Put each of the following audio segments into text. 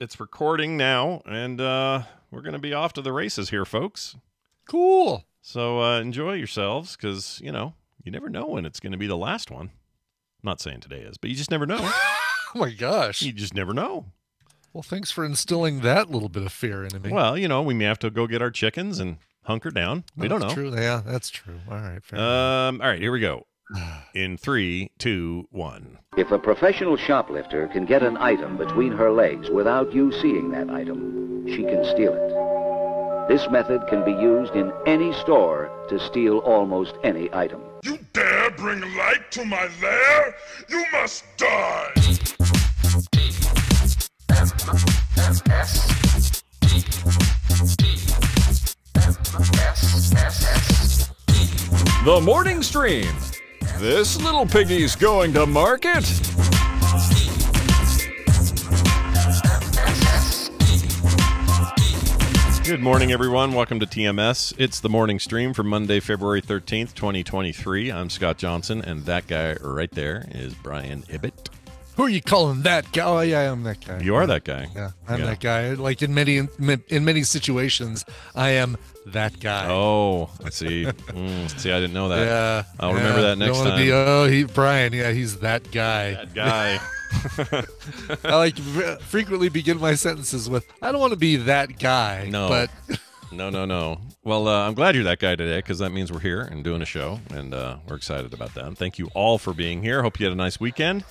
It's recording now, and we're going to be off to the races here, folks. Cool. So enjoy yourselves, because, you know, you never know when it's going to be the last one. I'm not saying today is, but you just never know. Oh, my gosh. You just never know. Well, thanks for instilling that little bit of fear into me. Well, you know, we may have to go get our chickens and hunker down. We don't know. True. Yeah, that's true. All right. Fair all right, here we go. In 3, 2, 1. If a professional shoplifter can get an item between her legs without you seeing that item, she can steal it. This method can be used in any store to steal almost any item. You dare bring light to my lair? You must die! The morning stream. This little piggy's going to market. Good morning, everyone. Welcome to TMS. It's the morning stream for Monday, February 13th, 2023. I'm Scott Johnson, and that guy right there is Brian Ibbett. Who are you calling that guy? Oh, yeah, I'm that guy. You are that guy. Yeah, I'm that guy. Like in many situations, I am that guy. Oh, I see. See, I didn't know that. Yeah, I'll remember that next time. Brian. Yeah, he's that guy. That guy. I like to frequently begin my sentences with, "I don't want to be that guy." No, but no. Well, I'm glad you're that guy today, because that means we're here and doing a show, and we're excited about that. And thank you all for being here. Hope you had a nice weekend.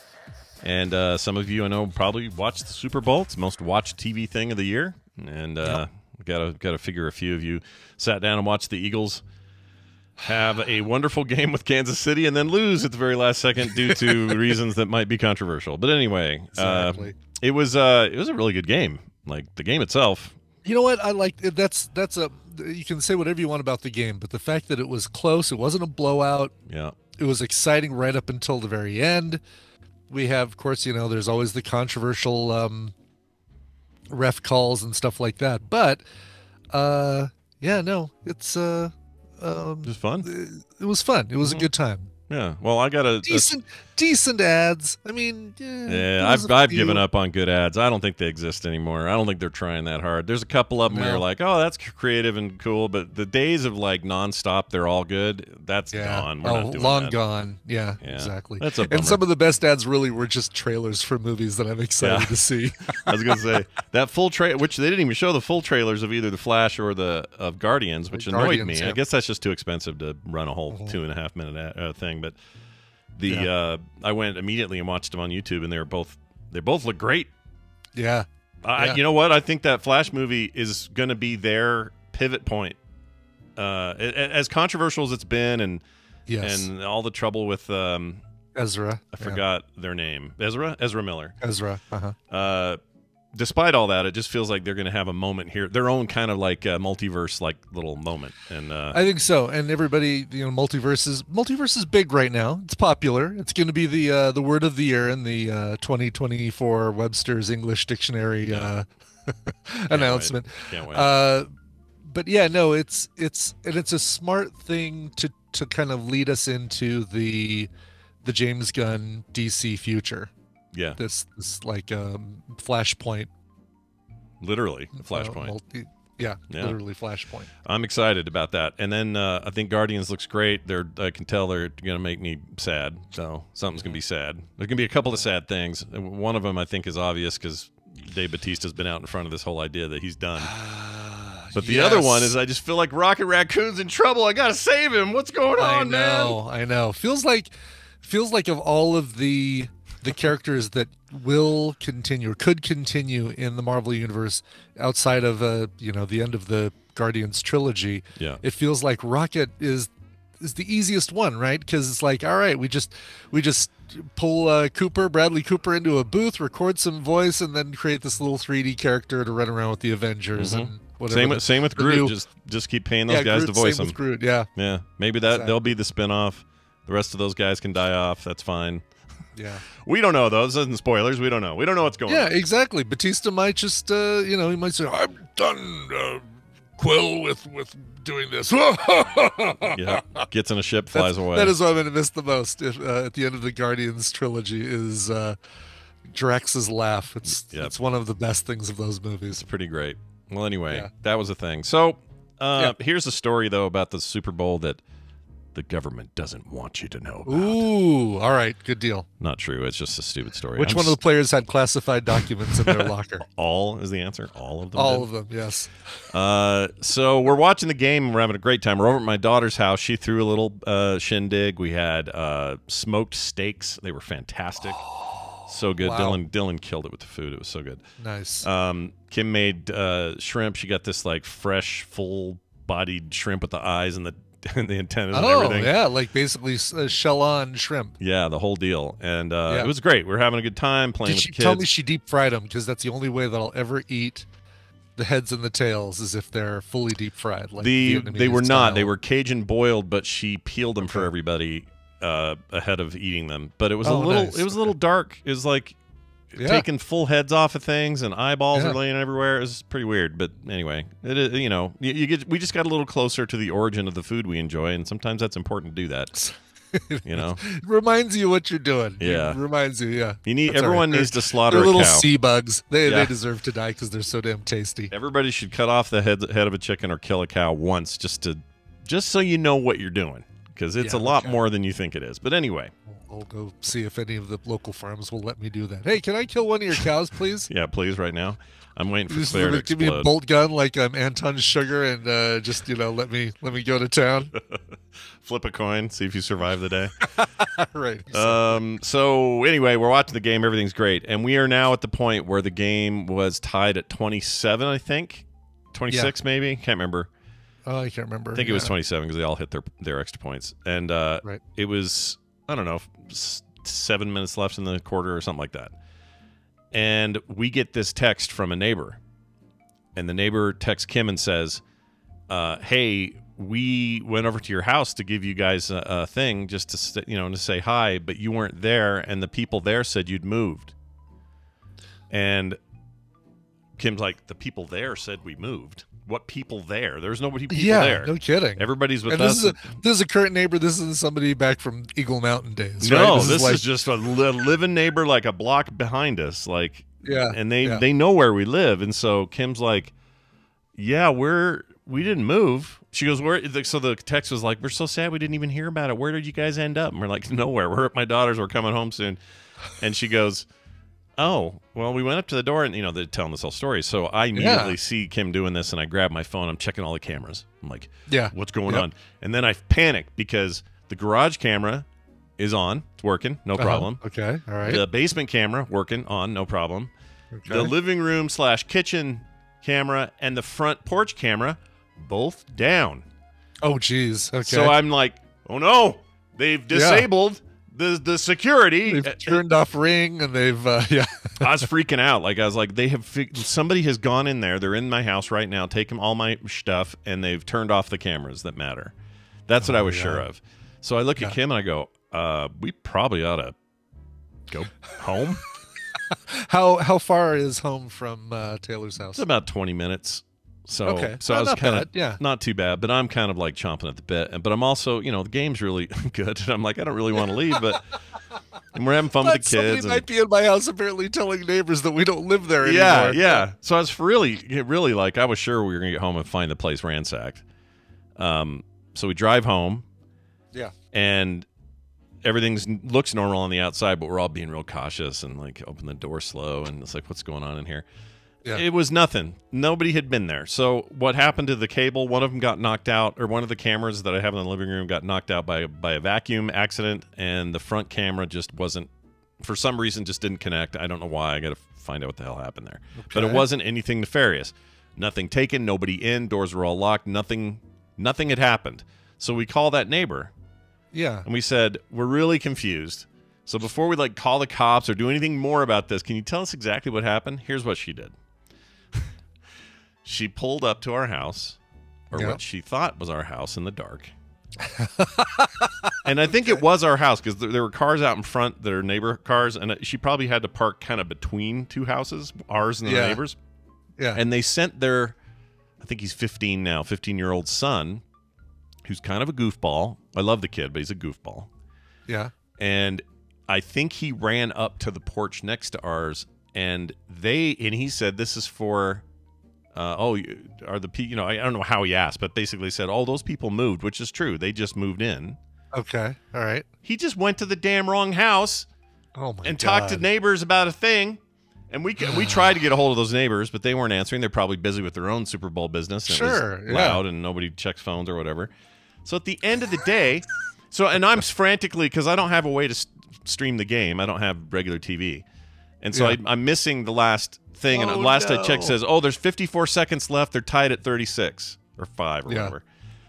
And some of you I know probably watched the Super Bowl. It's the most watched TV thing of the year. And gotta figure a few of you sat down and watched the Eagles have a wonderful game with Kansas City and then lose at the very last second due to reasons that might be controversial. But anyway, exactly. It was a really good game. Like the game itself. You know what? I like that's a. You can say whatever you want about the game, but the fact that it was close, it wasn't a blowout. Yeah, it was exciting right up until the very end. We have, of course, you know, there's always the controversial ref calls and stuff like that. But, yeah, no, it's it was fun. It was fun. It was a good time. Yeah. Well, I got a decent ads. I mean, yeah, I've given up on good ads. I don't think they exist anymore. I don't think they're trying that hard. There's a couple of them where you're like, oh, that's creative and cool, but the days of like nonstop, they're all good. That's gone. We're not doing long that. Gone. Yeah, exactly. That's a bummer. And some of the best ads really were just trailers for movies that I'm excited to see. I was gonna say that full trailer, which they didn't even show the full trailers of either the Flash or of Guardians, which annoyed me. Yeah. I guess that's just too expensive to run a whole 2.5 minute thing, but. I went immediately and watched them on YouTube, and they both look great. Yeah. You know what? I think that Flash movie is going to be their pivot point. As controversial as it's been, and all the trouble with Ezra. I forgot their name. Ezra Miller. Ezra. Despite all that, it just feels like they're going to have a moment here, their own kind of like multiverse like little moment. And I think so. And everybody, you know, multiverse is big right now. It's popular. It's going to be the word of the year in the 2024 Webster's English Dictionary announcement. Can't wait. But yeah, no, it's a smart thing to kind of lead us into the James Gunn DC future. Yeah, this like Flashpoint, literally Flashpoint. Literally Flashpoint. I'm excited about that. And then I think Guardians looks great. I can tell they're gonna make me sad. So something's gonna be sad. There's gonna be a couple of sad things. One of them I think is obvious because Dave Bautista's been out in front of this whole idea that he's done. But the other one is I just feel like Rocket Raccoon's in trouble. I gotta save him. What's going on, man? I know. Feels like of all of the characters that will continue or could continue in the Marvel Universe outside of the end of the Guardians trilogy, it feels like Rocket is the easiest one, right? Because it's like, all right, we just pull Bradley Cooper into a booth, record some voice, and then create this little 3D character to run around with the Avengers and whatever. Same with Groot. Just keep paying those guys to voice same them. With Groot, yeah. Maybe they'll be the spinoff. The rest of those guys can die off. That's fine. Yeah, we don't know though. This isn't spoilers. We don't know. We don't know what's going on. Yeah, exactly. Batista might just, he might say, "I'm done, Quill, with doing this." Yeah, gets in a ship, flies away. That is what I'm going to miss the most. If at the end of the Guardians trilogy is Drex's laugh. It's Yep. it's one of the best things of those movies. It's pretty great. Well, anyway, Yeah. that was a thing. So here's a story, though, about the Super Bowl that the government doesn't want you to know about. Ooh, all right, good deal. Not true. It's just a stupid story. Which one of the players had classified documents in their locker? All is the answer? All of them? All did? of them, yes. So we're watching the game and we're having a great time. We're over at my daughter's house. She threw a little shindig. We had smoked steaks. They were fantastic. So good. Wow. Dylan killed it with the food. It was so good. Nice. Kim made shrimp. She got this like fresh, full-bodied shrimp with the eyes and the antennas and everything. Yeah, like basically shell-on shrimp. Yeah, the whole deal. And it was great. We were having a good time playing Did with she the kids. tell me she deep fried them? Because that's the only way that I'll ever eat the heads and the tails is if they're fully deep fried. Like They were Vietnamese not. style. They were Cajun boiled, but she peeled them for everybody ahead of eating them. But it was a little. Nice. It was a little dark. It was like taking full heads off of things, and eyeballs are laying everywhere. It was pretty weird. But anyway, it is. You know, we just got a little closer to the origin of the food we enjoy, and sometimes that's important to do that. You know, it reminds you what you're doing. Yeah. It reminds you. Yeah. you need That's all everyone right. needs to slaughter They're a little cow. sea bugs. They Yeah. deserve to die because they're so damn tasty. Everybody should cut off the head of a chicken or kill a cow once, just so you know what you're doing, because it's a lot more than you think it is. But anyway. I'll go see if any of the local farms will let me do that. Hey, can I kill one of your cows, please? Yeah, please, right now. I'm waiting for Just Claire to give me a explode. bolt gun like I'm Anton Sugar and just let me go to town. Flip a coin, see if you survive the day. Right. So anyway, we're watching the game. Everything's great, and we are now at the point where the game was tied at 27, I think, 26 maybe. Can't remember. Oh, I can't remember. I think it was 27 because they all hit their extra points, and it was, I don't know, 7 minutes left in the quarter or something like that. And we get this text from a neighbor, and the neighbor texts Kim and says, "Hey, we went over to your house to give you guys a thing just to to say hi, but you weren't there, and the people there said you'd moved." And Kim's like, "The people there said we moved. What people there? There's nobody people there. No kidding. Everybody's with and us." this is a current neighbor. This isn't somebody back from Eagle Mountain days. No, right? this is just a living neighbor, like a block behind us. Like, and they know where we live, and so Kim's like, "Yeah, we didn't move." She goes, "Where?" So the text was like, "We're so sad we didn't even hear about it. Where did you guys end up?" And we're like, "Nowhere. We're at my daughter's. We're coming home soon." And she goes, "Oh, well, we went up to the door," and they're telling this whole story. So I immediately see Kim doing this, and I grab my phone. I'm checking all the cameras. I'm like, what's going on?" And then I panic because the garage camera is on. It's working. No problem. Okay. All right. The basement camera working on. No problem. Okay. The living room / kitchen camera and the front porch camera both down. Oh, geez. Okay. So I'm like, oh, no. They've disabled the security. They've turned off Ring, and they've I was freaking out. Like, I was like, somebody has gone in there. They're in my house right now, taking all my stuff, and they've turned off the cameras that matter. That's what I was sure of. So I look at Kim and I go, we probably ought to go home. How far is home from Taylor's house? It's about 20 minutes. So, okay. So I was kind of not too bad, but I'm kind of like chomping at the bit. But I'm also, the game's really good. And I'm like, I don't really want to leave, but and we're having fun with the kids. Somebody might be in my house apparently telling neighbors that we don't live there anymore. Yeah. So I was really like, I was sure we were going to get home and find the place ransacked. So we drive home. Yeah. And everything looks normal on the outside, but we're all being real cautious and like open the door slow. And it's like, what's going on in here? Yeah. It was nothing. Nobody had been there. So what happened to the cable? One of them got knocked out, or one of the cameras that I have in the living room got knocked out by a vacuum accident, and the front camera just wasn't, for some reason, just didn't connect. I don't know why. I got to find out what the hell happened there. Okay. But it wasn't anything nefarious. Nothing taken. Nobody in. Doors were all locked. Nothing had happened. So we call that neighbor. Yeah. And we said, we're really confused. So before we call the cops or do anything more about this, can you tell us exactly what happened? Here's what she did. She pulled up to our house, or what she thought was our house, in the dark. And I think it was our house because there were cars out in front that are neighbor cars, and she probably had to park kind of between two houses, ours and the neighbors. Yeah. And they sent their, I think he's 15 now, 15-year-old son, who's kind of a goofball. I love the kid, but he's a goofball. Yeah. And I think he ran up to the porch next to ours, and he said, "This is for." Are the people? You know, I don't know how he asked, but basically said, "Oh, those people moved," which is true. They just moved in. Okay, all right. He just went to the damn wrong house. Oh my and God. talked to neighbors about a thing. And we tried to get a hold of those neighbors, but they weren't answering. They're probably busy with their own Super Bowl business. And sure, it was loud, and nobody checks phones or whatever. So at the end of the day, and I'm frantically, because I don't have a way to stream the game. I don't have regular TV. And so I'm missing the last thing. And the last I checked says, there's 54 seconds left. They're tied at 36 or 5 or whatever.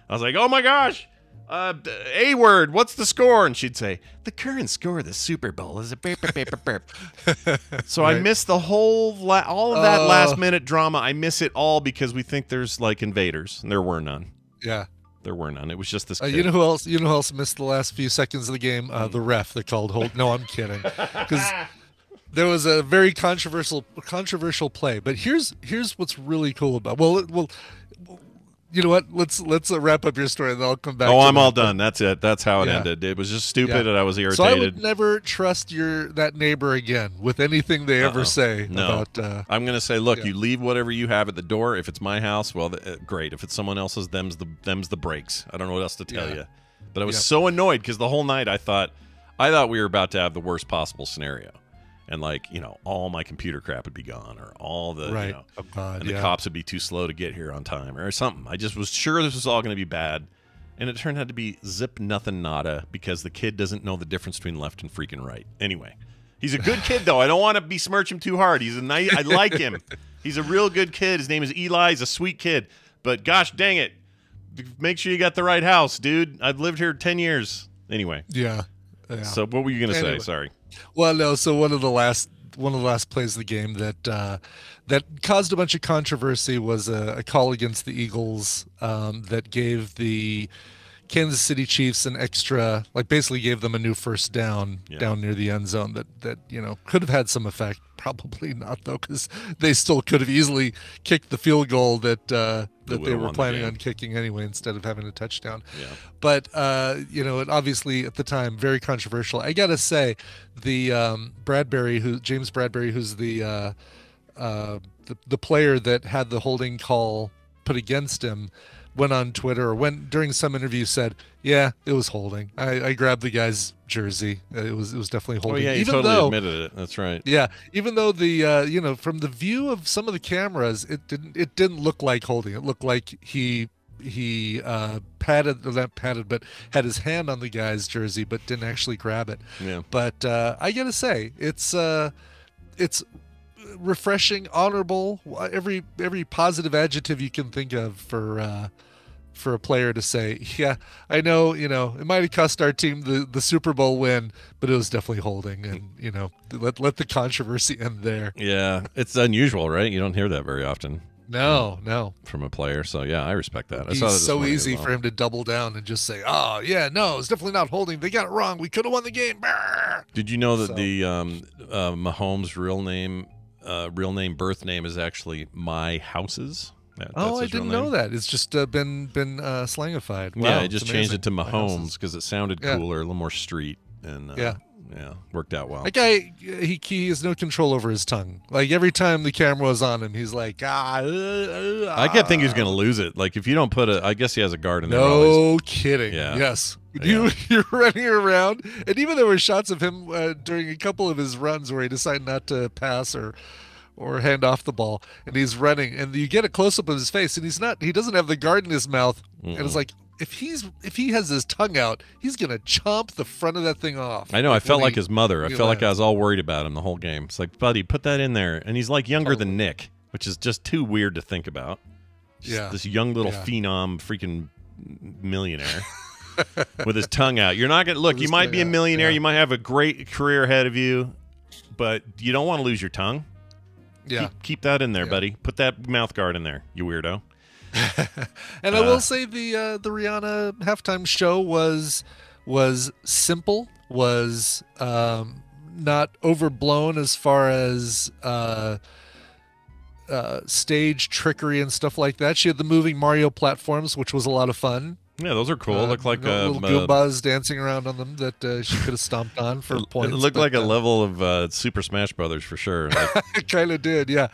I was like, oh my gosh. A word, what's the score? And she'd say, the current score of the Super Bowl is a burp, burp, burp, burp. So right. I missed the whole, all of that last minute drama. I miss it all because we think there's like invaders, and there were none. Yeah. There were none. It was just this kid. You know who else? You know who else missed the last few seconds of the game? The ref that called hold. No, I'm kidding. Because there was a very controversial play. But here's what's really cool about. Well. You know what? Let's wrap up your story, and then I'll come back. I'm all done. That's it. That's how it ended. It was just stupid, and I was irritated. So I would never trust that neighbor again with anything they ever say. No. About. I'm going to say, look, you leave whatever you have at the door. If it's my house, well, great. If it's someone else's, them's the breaks. I don't know what else to tell you. But I was so annoyed because the whole night I thought we were about to have the worst possible scenario. And all my computer crap would be gone, or all the the cops would be too slow to get here on time, or something. I just was sure this was all going to be bad, and it turned out to be zip nothing nada because the kid doesn't know the difference between left and freaking right. Anyway, he's a good kid though. I don't want to besmirch him too hard. He's a nice. I like him. He's a real good kid. His name is Eli. He's a sweet kid. But gosh dang it, make sure you got the right house, dude. I've lived here 10 years. Anyway. Yeah. So what were you going to say? Sorry. Well, no. So one of the last plays of the game that caused a bunch of controversy was a call against the Eagles that gave the Kansas City Chiefs an extra, basically gave them a new first down down near the end zone that could have had some effect. Probably not though, because they still could have easily kicked the field goal that they were planning on kicking anyway, instead of having a touchdown. Yeah. But it obviously at the time very controversial. I gotta say, the James Bradbury, who's the player that had the holding call put against him, went on Twitter or went during some interview said, "Yeah, it was holding. I grabbed the guy's jersey. It was definitely holding." Oh yeah, he totally admitted it. That's right. Yeah, even though the from the view of some of the cameras, it didn't look like holding. It looked like he but had his hand on the guy's jersey, but didn't actually grab it. Yeah. But I gotta say, it's refreshing, honorable, every positive adjective you can think of for a player to say, yeah, I know, it might have cost our team the Super Bowl win, but it was definitely holding, and let the controversy end there. Yeah, it's unusual, right? You don't hear that very often. No, from a player. So yeah, I respect that. It's so easy for him to double down and just say, "Oh yeah, no, it's definitely not holding. They got it wrong. We could have won the game." Did you know that the Mahomes' real name, birth name is actually My Houses? I didn't know that. It's just been slangified. Wow, yeah, I just changed it to Mahomes because it sounded cooler, a little more street, and worked out well. That guy, he has no control over his tongue. Like every time the camera was on him, he's like, I kept thinking he was going to lose it. Like if you don't put I guess he has a guard in there. No kidding. Yeah. Yes. You're running around, and even there were shots of him during a couple of his runs where he decided not to pass or hand off the ball, and he's running, and you get a close up of his face, and he doesn't have the guard in his mouth, and it's like if he has his tongue out, he's gonna chomp the front of that thing off. I know. I felt like his mother. I felt like I was all worried about him the whole game. It's like, buddy, put that in there, and he's like younger than Nick, which is just too weird to think about. Just this young little phenom, freaking millionaire. With his tongue out. You're not gonna look. You might be a millionaire. You might have a great career ahead of you, but you don't want to lose your tongue. Yeah, keep that in there, buddy. Put that mouth guard in there, you weirdo. And I will say the Rihanna halftime show was simple, was not overblown as far as stage trickery and stuff like that. She had the moving Mario platforms, which was a lot of fun. Yeah, those are cool. Look like little Goombas dancing around on them that she could have stomped on for points. It looked like a level of Super Smash Brothers for sure. Like, It kind of did, yeah.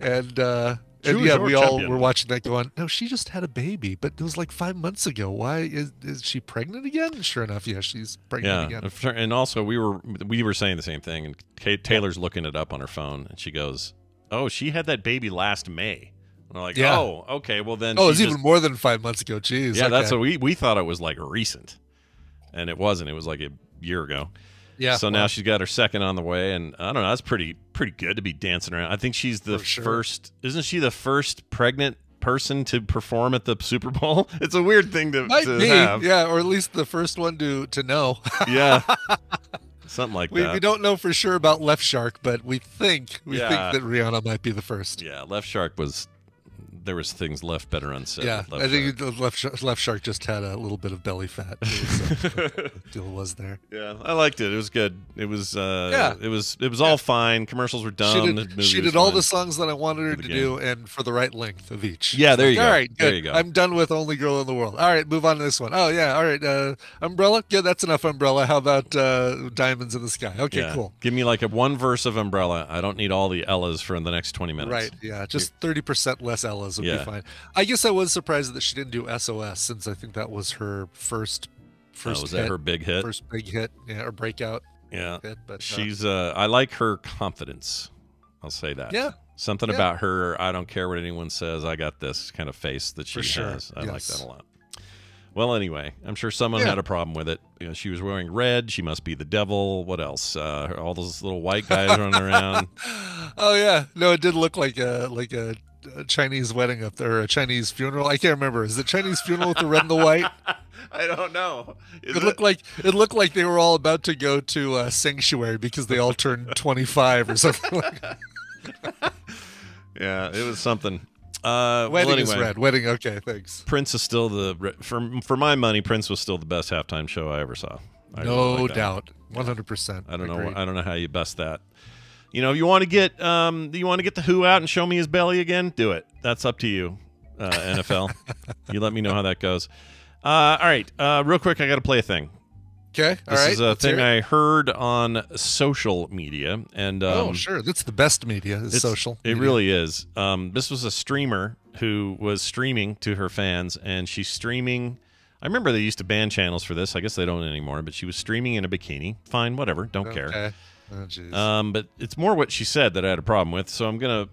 And Choose we your all champion. were watching that going, no, she just had a baby, but it was like 5 months ago. Why is she pregnant again? Sure enough, yeah, she's pregnant again. And also we were saying the same thing, and Taylor's looking it up on her phone, and she goes, "Oh, she had that baby last May." And we're like, Yeah. "Oh, okay, well then." Oh, it was even more than 5 months ago. Jeez. Yeah, okay. that's what we thought it was like recent, and it wasn't. It was like a year ago. Yeah. So now she's got her second on the way, and I don't know. That's pretty good to be dancing around. I think she's the For sure. first. Isn't she the first pregnant person to perform at the Super Bowl? It's a weird thing to Might be, have. yeah, or at least the first one to know. Yeah. Something like that. We don't know for sure about Left Shark, but we think Yeah. that Rihanna might be the first. Yeah, Left Shark was. There was things left better unsaid. Yeah, with Left I think Shark. the Left Shark just had a little bit of belly fat. Too, so the deal was there. Yeah, I liked it. It was good. It was. Yeah. It was all fine. Commercials were dumb. She did all the songs that I wanted her to do, and for the right length of each. Yeah, there you go. All right, good. There you go. I'm done with Only Girl in the World. All right, move on to this one. Oh yeah, all right. Umbrella. Yeah, that's enough. Umbrella. How about Diamonds in the Sky? Okay, Yeah. cool. Give me like one verse of Umbrella. I don't need all the Ellas for the next 20 minutes. Right. Yeah, just 30% less Ellas would Yeah. be fine. I guess I was surprised that she didn't do SOS, since I think that was her first Was that hit, her big hit? first big hit, yeah, or breakout Yeah. hit. But She's. I like her confidence. I'll say that. Yeah. Something Yeah. about her. I don't care what anyone says. I got this kind of face that she For sure. has. I like Yes. that a lot. Well, anyway, I'm sure someone Yeah. had a problem with it. You know, she was wearing red. She must be the devil. What else? All those little white guys running around. oh yeah, no, it did look like a Chinese wedding up there, or a Chinese funeral. I can't remember. Is it Chinese funeral with the red and the white? I don't know. It looked like they were all about to go to Sanctuary because they all turned 25 or something like that. Yeah, it was something. Wedding is red. Wedding, okay, thanks. Prince is still for my money. Prince was still the best halftime show I ever saw. I really No like that. doubt, 100%. I don't know. Agreed. I don't know how you best that. You know, you want to get the Who out and show me his belly again? Do it. That's up to you, NFL. You let me know how that goes. All right, real quick, I got to play a thing. Okay, all This right. is a thing I heard on social media, and oh, sure, that's the best media. Is social. It media. really is. This was a streamer who was streaming to her fans, and she's streaming. I remember they used to ban channels for this. I guess they don't anymore. But she was streaming in a bikini. Fine, whatever. Don't care. Okay. Oh, jeez. But it's more what she said that I had a problem with. So I'm gonna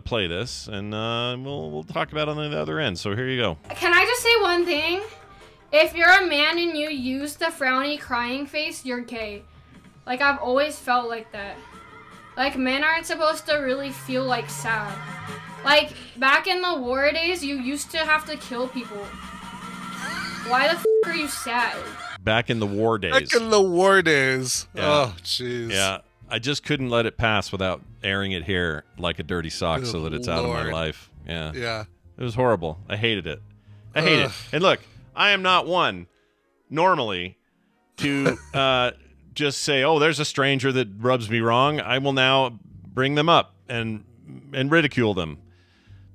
play this, and we'll talk about it on the other end. So here you go. Can I just say one thing? If you're a man and you use the frowny crying face, you're gay. Like, I've always felt like that. Like, men aren't supposed to really feel like sad. Like, back in the war days, you used to have to kill people. Why the f are you sad? Back in the war days. Back in the war days. Yeah. Oh, jeez. Yeah, I just couldn't let it pass without airing it here like a dirty sock, Good so that it's out of my Lord. life. Yeah. Yeah. It was horrible. I hated it. I hate it. And look, I am not one normally to just say, "Oh, there's a stranger that rubs me wrong. I will now bring them up and ridicule them."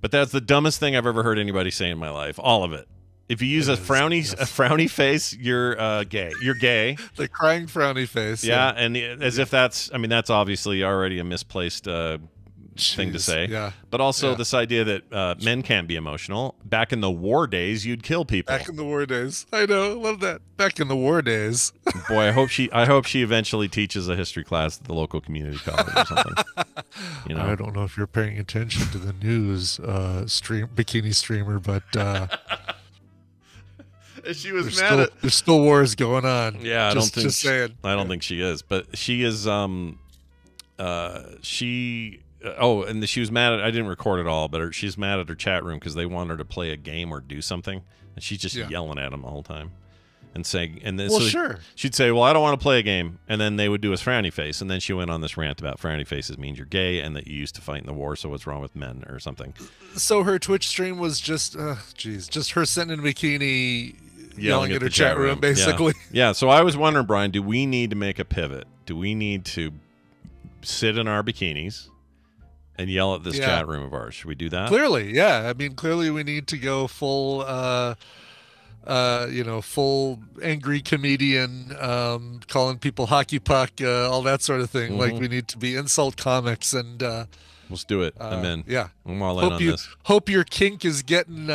But that's the dumbest thing I've ever heard anybody say in my life. All of it. If you use a frowny face, you're gay. You're gay. The crying frowny face. Yeah, and as if that's obviously already a misplaced thing to Jeez, say. yeah. But also Yeah. this idea that men can't be emotional. Back in the war days, you'd kill people. Back in the war days. I know. Love that. Back in the war days. Boy, I hope she eventually teaches a history class at the local community college or something. You know. I don't know if you're paying attention to the news, bikini streamer, but She was mad at. there's still wars going on. Yeah, just saying. I don't think she is, but she is. And she was mad at. I didn't record it all, but she's mad at her chat room because they want her to play a game or do something, and she's just yelling at them the whole time, and saying, and then Well, sure. she'd say, "Well, I don't want to play a game," and then they would do a frowny face, and then she went on this rant about frowny faces means you're gay and that you used to fight in the war, so what's wrong with men or something. So her Twitch stream was just her sitting in a bikini, yelling at the her chat room, basically. Yeah. So I was wondering, Brian, do we need to make a pivot? Do we need to sit in our bikinis and yell at this chat room of ours? Should we do that? Clearly, yeah. I mean, clearly we need to go full full angry comedian, calling people hockey puck, all that sort of thing. Like, we need to be insult comics, and let's do it. I'm in. Yeah, I'm all in on this. Hope your kink is getting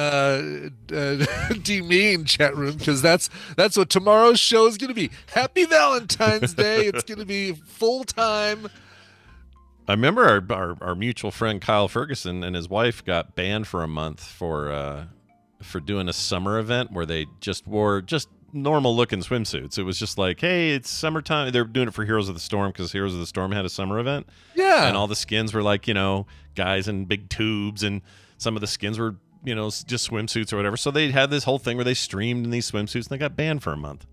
demeaned, chat room, because that's what tomorrow's show is going to be. Happy Valentine's Day. It's going to be full time. I remember our mutual friend Kyle Ferguson and his wife got banned for a month for doing a summer event where they just wore just normal looking swimsuits. It was just like, hey, it's summertime. They're doing it for Heroes of the Storm because Heroes of the Storm had a summer event. Yeah. And all the skins were like, guys in big tubes, and some of the skins were, just swimsuits or whatever. So they had this whole thing where they streamed in these swimsuits and they got banned for a month.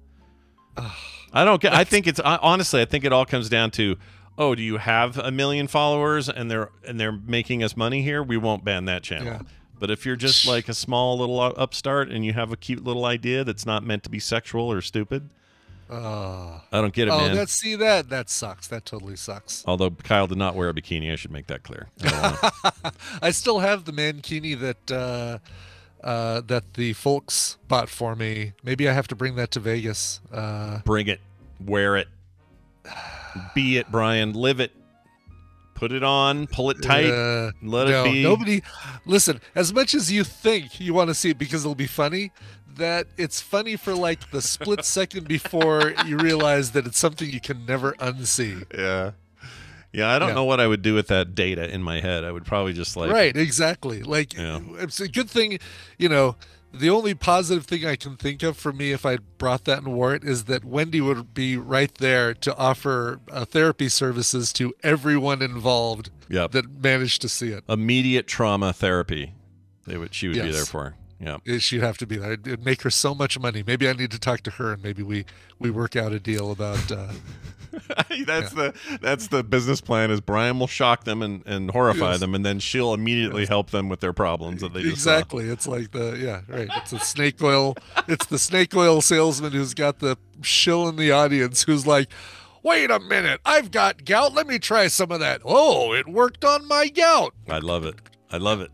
I don't get. I think it's honestly, I think it all comes down to, oh, do you have 1 million followers and they're making us money here? We won't ban that channel. Yeah. But if you're just like a small little upstart and you have a cute little idea that's not meant to be sexual or stupid, I don't get it, man. That sucks. That totally sucks. Although Kyle did not wear a bikini, I should make that clear. I still have the mankini that the folks bought for me. Maybe I have to bring that to Vegas. Bring it. Wear it. Be it, Brian. Live it. Put it on. Pull it tight. Let it be. Nobody. Listen, as much as you think you want to see it because it'll be funny, that it's funny for like the split second before you realize that it's something you can never unsee. Yeah. Yeah, I don't know what I would do with that data in my head. I would probably just like... Right, exactly. Like, it's a good thing, the only positive thing I can think of for me if I brought that and wore it is that Wendy would be right there to offer therapy services to everyone involved that managed to see it. Immediate trauma therapy. She would be there for. Yeah, she'd have to be there. It'd make her so much money. Maybe I need to talk to her and maybe we work out a deal about. That's the business plan. Is Brian will shock them and horrify them, and then she'll immediately help them with their problems that they just saw. It's like It's the snake oil. It's the snake oil salesman who's got the shill in the audience who's like, wait a minute, I've got gout. Let me try some of that. Oh, it worked on my gout. I love it. I love it.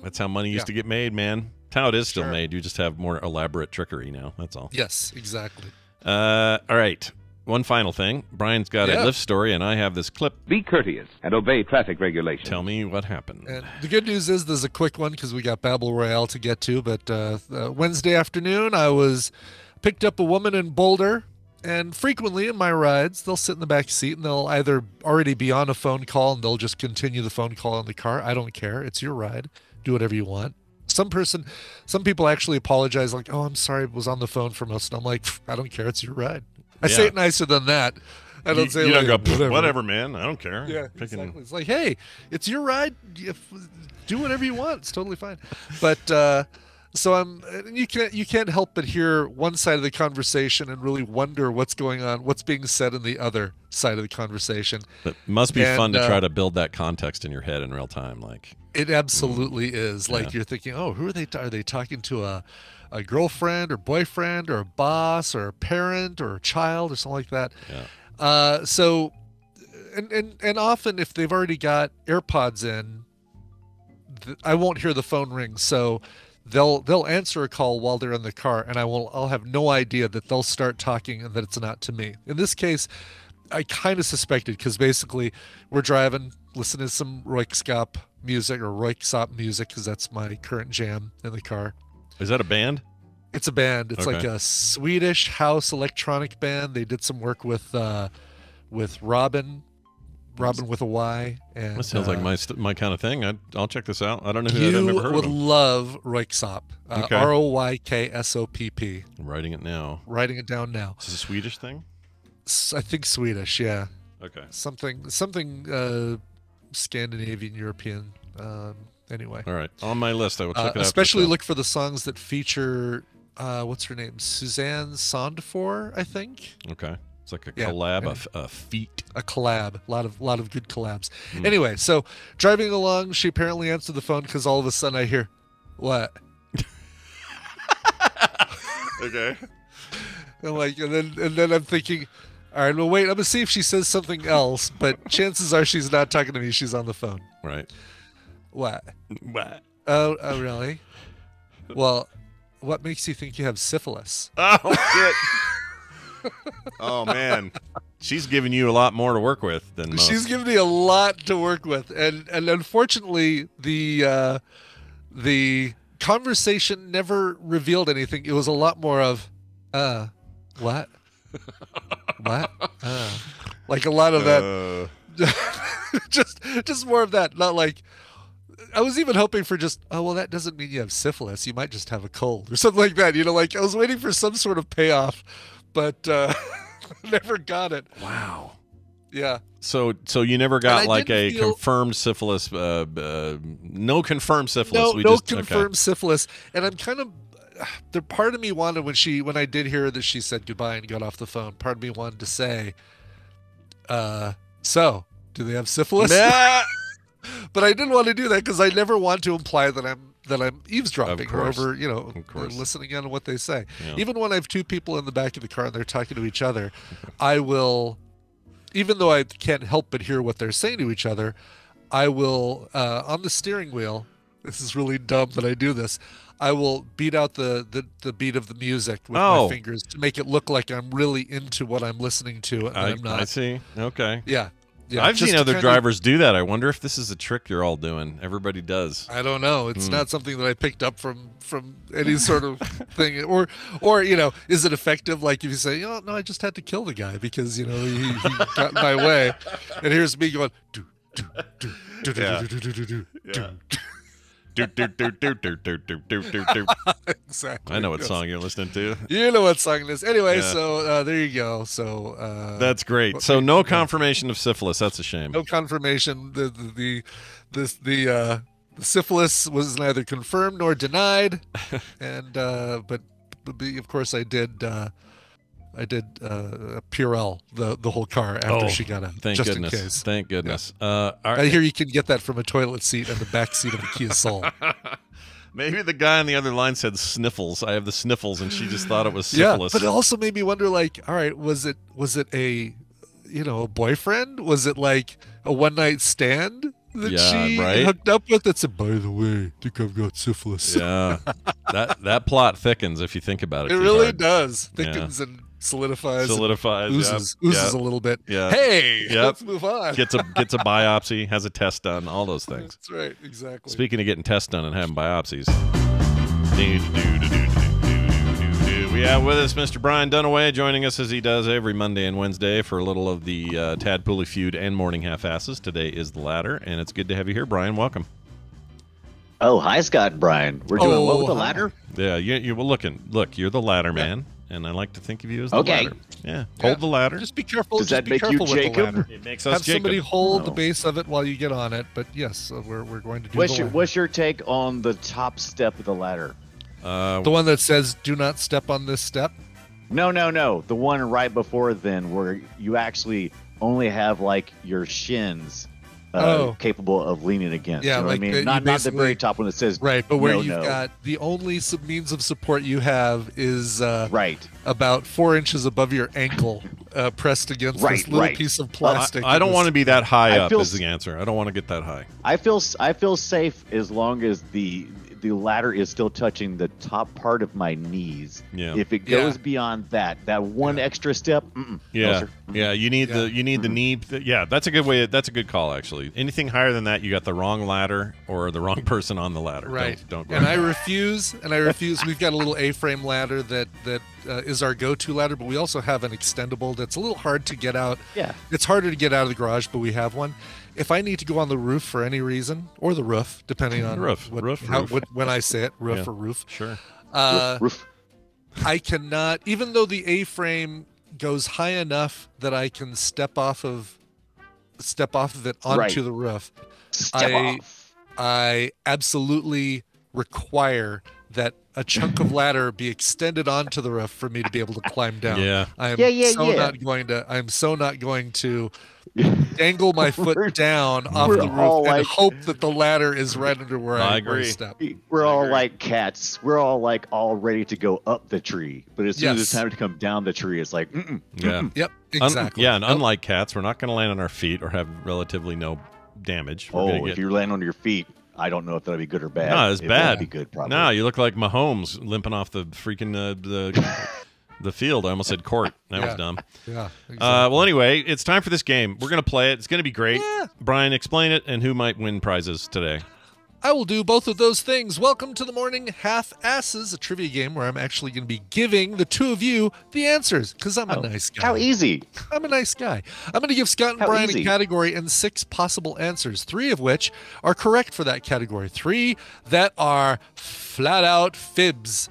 That's how money used to get made, man. That's how it is still made. You just have more elaborate trickery now. That's all. Yes, exactly. All right. One final thing. Brian's got a Lyft story, and I have this clip. Be courteous and obey traffic regulations. Tell me what happened. And the good news is there's a quick one because we got Babel Royale to get to. But Wednesday afternoon, I picked up a woman in Boulder. And frequently in my rides, they'll sit in the back seat and they'll either already be on a phone call and they'll just continue the phone call in the car. I don't care. It's your ride. Do whatever you want. Some people actually apologize like, oh, I'm sorry, I was on the phone for most. And I'm like, I don't care. It's your ride. I say it nicer than that. I don't say you like, don't go, whatever, man. I don't care. Yeah, exactly. It's like, hey, it's your ride. Do whatever you want. It's totally fine. But so you can't help but hear one side of the conversation and really wonder what's going on, what's being said in the other side of the conversation. It must be fun to try to build that context in your head in real time. Like it absolutely is. Like you're thinking, oh, who are they? Are they talking to a girlfriend or boyfriend or a boss or a parent or a child or something like that? Yeah. So, and often if they've already got AirPods in, I won't hear the phone ring. So they'll answer a call while they're in the car, and I'll have no idea that they'll start talking and that it's not to me. In this case, I kind of suspected because basically we're driving, listening to some Royksop music because that's my current jam in the car. Is that a band? It's a band. It's like a Swedish house electronic band. They did some work with Robin with a Y. And that sounds like my kind of thing. I'll check this out. I don't know who that. I've never heard of. You would love Royksop. Royksopp. I'm writing it now. Writing it down now. Is this a Swedish thing? I think Swedish, yeah. Okay. Something Scandinavian, European. Anyway. All right. On my list, I will check it out. Especially look for the songs that feature, what's her name? Suzanne Sondefor, I think. Okay. It's like a collab, a feat. A collab. A lot of good collabs. Anyway, so driving along, she apparently answered the phone because all of a sudden I hear, what? Okay. And then I'm thinking, all right, well, wait, I'm going to see if she says something else, but chances are she's not talking to me. She's on the phone. Right. What? What? Oh, really? Well, what makes you think you have syphilis? Oh shit! Oh man, she's giving you a lot more to work with than most. She's giving me a lot to work with, and unfortunately, the conversation never revealed anything. It was a lot more of, what, what, like a lot of that. Just more of that. Not like, I was even hoping for just, oh well, that doesn't mean you have syphilis. You might just have a cold or something like that. You know, like I was waiting for some sort of payoff, but never got it. Wow. Yeah. So you never got like a confirmed syphilis, no confirmed syphilis. No confirmed syphilis. And I'm kind of, the part of me wanted when I did hear that she said goodbye and got off the phone, part of me wanted to say, so do they have syphilis? Nah. But I didn't want to do that because I never want to imply that I'm eavesdropping or over, listening in on what they say. Yeah. Even when I have two people in the back of the car and they're talking to each other, I will, even though I can't help but hear what they're saying to each other, I will, on the steering wheel, this is really dumb that I do this, I will beat out the beat of the music with my fingers to make it look like I'm really into what I'm listening to, and I'm not. I see. Okay. Yeah. Yeah, I've seen other drivers do that. I wonder if this is a trick you're all doing. Everybody does. I don't know. It's not something that I picked up from any sort of thing. Or is it effective? Like if you say, no, I just had to kill the guy because he got in my way, and here's me going do do do do do do do do do. Exactly. I know what song you're listening to. You know what song it is. Anyway, so there you go. So that's great. So no confirmation of syphilis. That's a shame. No confirmation. The syphilis was neither confirmed nor denied, and but of course I did Purell the whole car after she got out. Thank just goodness. In case. Thank goodness. Yeah. I hear you can get that from a toilet seat and the back seat of a Kia Soul. Maybe the guy on the other line said sniffles. I have the sniffles, and she just thought it was syphilis. Yeah, but it also made me wonder, like, all right, was it a a boyfriend? Was it like a one-night stand that she hooked up with that said, by the way, I think I've got syphilis? Yeah. that plot thickens if you think about it. It really does. Thickens and solidifies, oozes a little bit. Yeah. Hey, let's move on. Gets a biopsy, has a test done, all those things. That's right, exactly. Speaking of getting tests done and having biopsies, we have with us Mr. Brian Dunaway, joining us as he does every Monday and Wednesday for a little of the Tadpooley feud and Morning Half-Asses. Today is the latter, and it's good to have you here, Brian. Welcome. Oh, hi, Scott and Brian. We're doing well with the ladder? Yeah, you were looking. Look, you're the ladder man. And I like to think of you as the ladder. Yeah, hold the ladder. Just be careful. Does that make you Jacob? It makes us Have Jacob. somebody hold the base of it while you get on it. But yes, we're going to do What's your take on the top step of the ladder? The one that says, do not step on this step? No. The one right before then where you actually only have, like, your shins capable of leaning against. Yeah, you know like what I mean? Not the very top one that says right, but where you've got the only means of support you have is about 4 inches above your ankle, pressed against this little piece of plastic. I don't want to be that high up is the answer. I don't want to get that high. I feel safe as long as the ladder is still touching the top part of my knees. Yeah. If it goes beyond that one extra step, no, sir. You need the knee. Yeah, that's a good way. That's a good call, actually. Anything higher than that, you got the wrong ladder or the wrong person on the ladder. Right. Don't go. And I refuse. We've got a little A-frame ladder that is our go-to ladder, but we also have an extendable that's a little hard to get out. Yeah. It's harder to get out of the garage, but we have one. If I need to go on the roof for any reason, or the roof, depending on when I say it, roof or roof. Sure. Roof. I cannot, even though the A-frame goes high enough that I can step off of it onto the roof. I absolutely require that a chunk of ladder be extended onto the roof for me to be able to climb down. Yeah. I'm so not going to dangle my foot down off the roof and hope that the ladder is right under where I step. We're all like cats. We're all like all ready to go up the tree, but as soon as it's time to come down the tree, it's like, Yep, exactly. And unlike cats, we're not going to land on our feet or have relatively no damage. If you land on your feet, I don't know if that'll be good or bad. No, it's it bad. Won't be good, probably. No, you look like Mahomes limping off the freaking the field. I almost said court. That was dumb. Yeah. Exactly. Well, anyway, it's time for this game. We're going to play it. It's going to be great. Yeah. Brian, explain it and who might win prizes today. I will do both of those things. Welcome to the Morning Half Asses, a trivia game where I'm actually going to be giving the two of you the answers because I'm a nice guy. How easy. I'm a nice guy. I'm going to give Scott and Brian a category and 6 possible answers, 3 of which are correct for that category, 3 that are flat out fibs.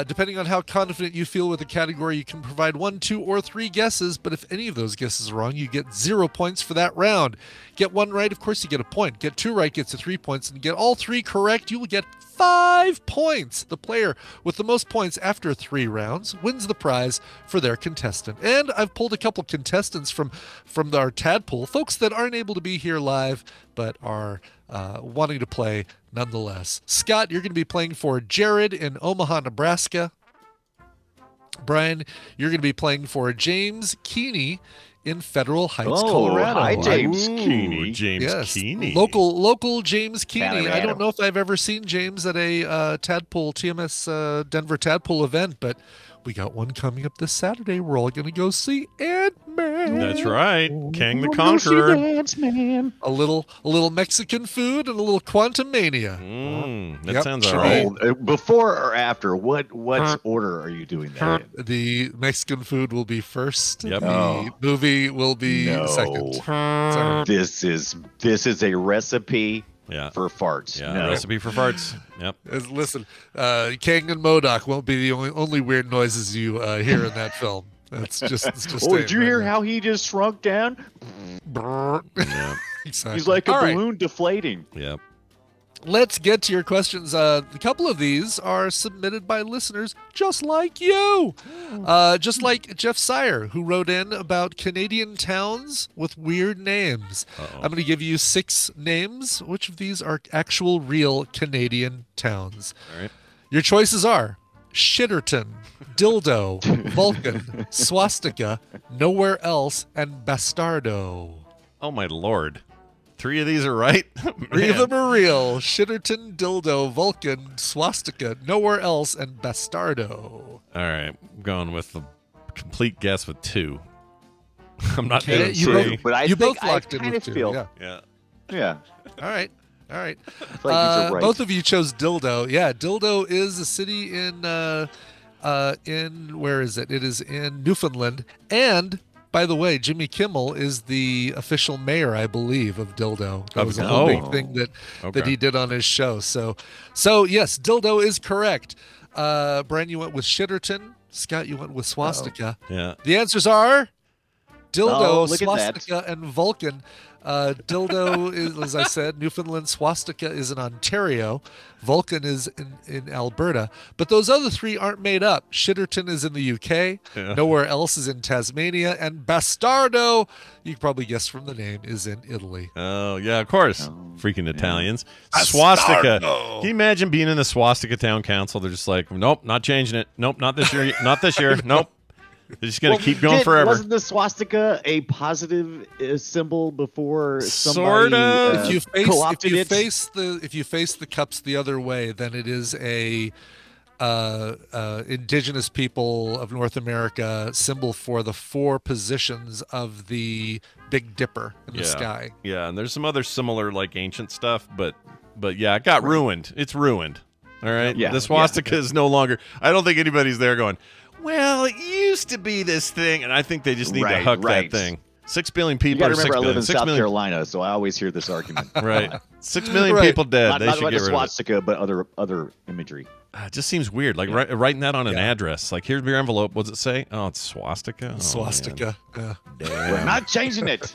Depending on how confident you feel with the category, you can provide 1, 2, or 3 guesses, but if any of those guesses are wrong, you get 0 points for that round. Get 1 right, of course, you get a point. Get 2 right gets 3 points, and get all 3 correct, you will get 5 points. The player with the most points after 3 rounds wins the prize for their contestant. And I've pulled a couple contestants from our tadpole, folks that aren't able to be here live, but are wanting to play nonetheless. Scott, you're going to be playing for Jared in Omaha, Nebraska. Brian, you're going to be playing for James Keeney in Federal Heights, Colorado. Hi, James Keeney. James Keeney. Local James Keeney. Colorado. I don't know if I've ever seen James at a Tadpole TMS Denver Tadpole event, but we got one coming up this Saturday. We're all going to go see Ant-Man. That's right. Kang the Conqueror. A little Mexican food and a little Quantum Mania. That sounds all right. Before or after, what order are you doing that in? The Mexican food will be first. Yep. The movie will be second. Sorry. This is a recipe for farts. Yeah, a recipe for farts. Yep. Listen, Kang and MODOK won't be the only weird noises you hear in that film. It's just. Oh, did you hear how he just shrunk down? Yeah. Exactly. He's like a balloon deflating. Yep. Let's get to your questions. A couple of these are submitted by listeners just like you. Just like Jeff Sire, who wrote in about Canadian towns with weird names. I'm going to give you 6 names. Which of these are actual, real Canadian towns? All right. Your choices are Shitterton, Dildo, Vulcan, Swastika, Nowhere Else, and Bastardo. Oh, my Lord. 3 of these are right? 3 of them are real. Shitterton, Dildo, Vulcan, Swastika, Nowhere Else, and Bastardo. All right. I'm going with the complete guess with 2. I'm not doing you 3. But I both locked in kind with of 2. feel. Yeah. All right. Like these are right. Both of you chose Dildo. Yeah, Dildo is a city in where is it? It is in Newfoundland. And by the way, Jimmy Kimmel is the official mayor, I believe, of Dildo. That was a whole big thing that he did on his show. So yes, Dildo is correct. Brian, you went with Shitterton. Scott, you went with Swastika. Yeah. The answers are Dildo, look at that. Swastika, and Vulcan. Dildo is, as I said, Newfoundland. Swastika is in Ontario. Vulcan is in Alberta. But those other 3 aren't made up. Shitterton is in the UK. Yeah. Nowhere Else is in Tasmania. And Bastardo, you can probably guess from the name, is in Italy. Oh, yeah, of course. Freaking Italians. Swastika. Can you imagine being in the Swastika Town Council? They're just like, nope, not changing it. Nope, not this year. Not this year. Nope. They're just going to keep going forever. Wasn't the swastika a positive symbol before somebody sort of? If you face the cups the other way, then it is a indigenous people of North America symbol for the 4 positions of the Big Dipper in the sky. Yeah, and there's some other similar like ancient stuff, but yeah, it got ruined. It's ruined. All right. Yeah, the swastika is no longer. I don't think anybody's there going, well, it used to be this thing, and I think they just need to huck that thing. 6 billion people. You got to remember, 6 I live in billion. South Carolina, so I always hear this argument. Right, 6 million people dead. Not they should about get the rid of swastika, but other imagery. It just seems weird, like writing that on an address. Like, here's your envelope. What's it say? Oh, it's swastika. Oh, swastika. Yeah. We're not changing it.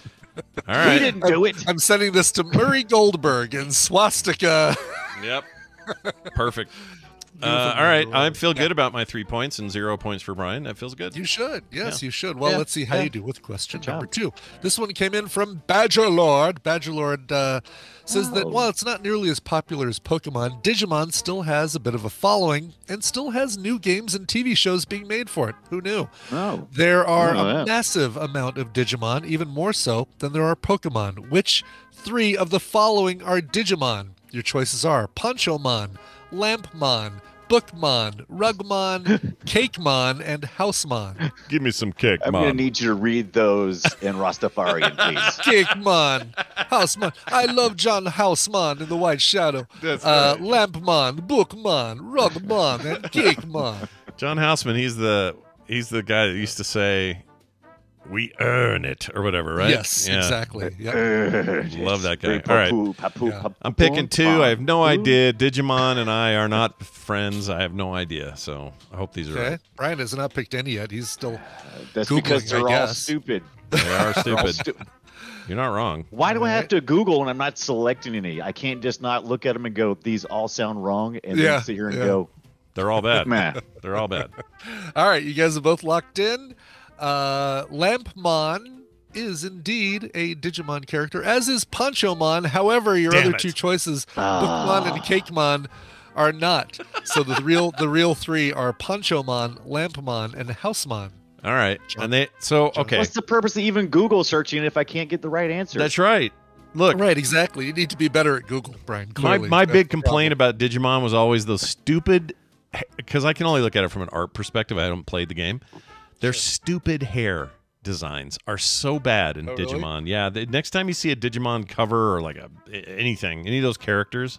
All right. We didn't do it. I'm sending this to Murray Goldberg in swastika. Yep. Perfect. All right, I feel good about my 3 points and 0 points for Brian. That feels good. You should. Yes, you should. Well, let's see how you do with question number 2. This one came in from Badger Lord. Badger Lord says that while it's not nearly as popular as Pokemon, Digimon still has a bit of a following and still has new games and TV shows being made for it. Who knew? Oh. There are a massive amount of Digimon, even more so than there are Pokemon. Which 3 of the following are Digimon? Your choices are Ponchomon, Lampmon, Bookmon, Rugmon, Cakemon, and Housemon. Give me some cake, I'm Mom. going to need you to read those in Rastafarian, please. Cakemon, Housemon. I love John Housemon in The White Shadow. That's right. Lampmon, Bookmon, Rugmon, and Cakemon. John Houseman, he's the guy that used to say, "We earn it," or whatever, right? Yes, Yeah. exactly. Yep. Love that guy. All right. I'm picking two. I have no idea. Digimon and I are not friends. I have no idea. So I hope these are Okay. right. Brian has not picked any yet. He's still That's Googling, because they're I all guess. stupid. They are They're all stupid. You're not wrong. Why do I have to Google when I'm not selecting any? I can't just not look at them and go, these all sound wrong, and Yeah, then sit here and yeah. go, They're all bad. man. They're all bad. All right, you guys are both locked in. Lampmon is indeed a Digimon character, as is Ponchomon. However, your Damn other it. two choices, Bookmon and Cakemon, are not. So the real three are Ponchomon, Lampmon, and Housemon. All right. And okay. What's the purpose of even Google searching if I can't get the right answer? That's right. Look, Right, exactly. You need to be better at Google, Brian. Clearly. my That's big the complaint problem. about Digimon was always those stupid, because I can only look at it from an art perspective. I haven't played the game. Their stupid hair designs are so bad in really? Digimon. Yeah, next time you see a Digimon cover or like anything, any of those characters,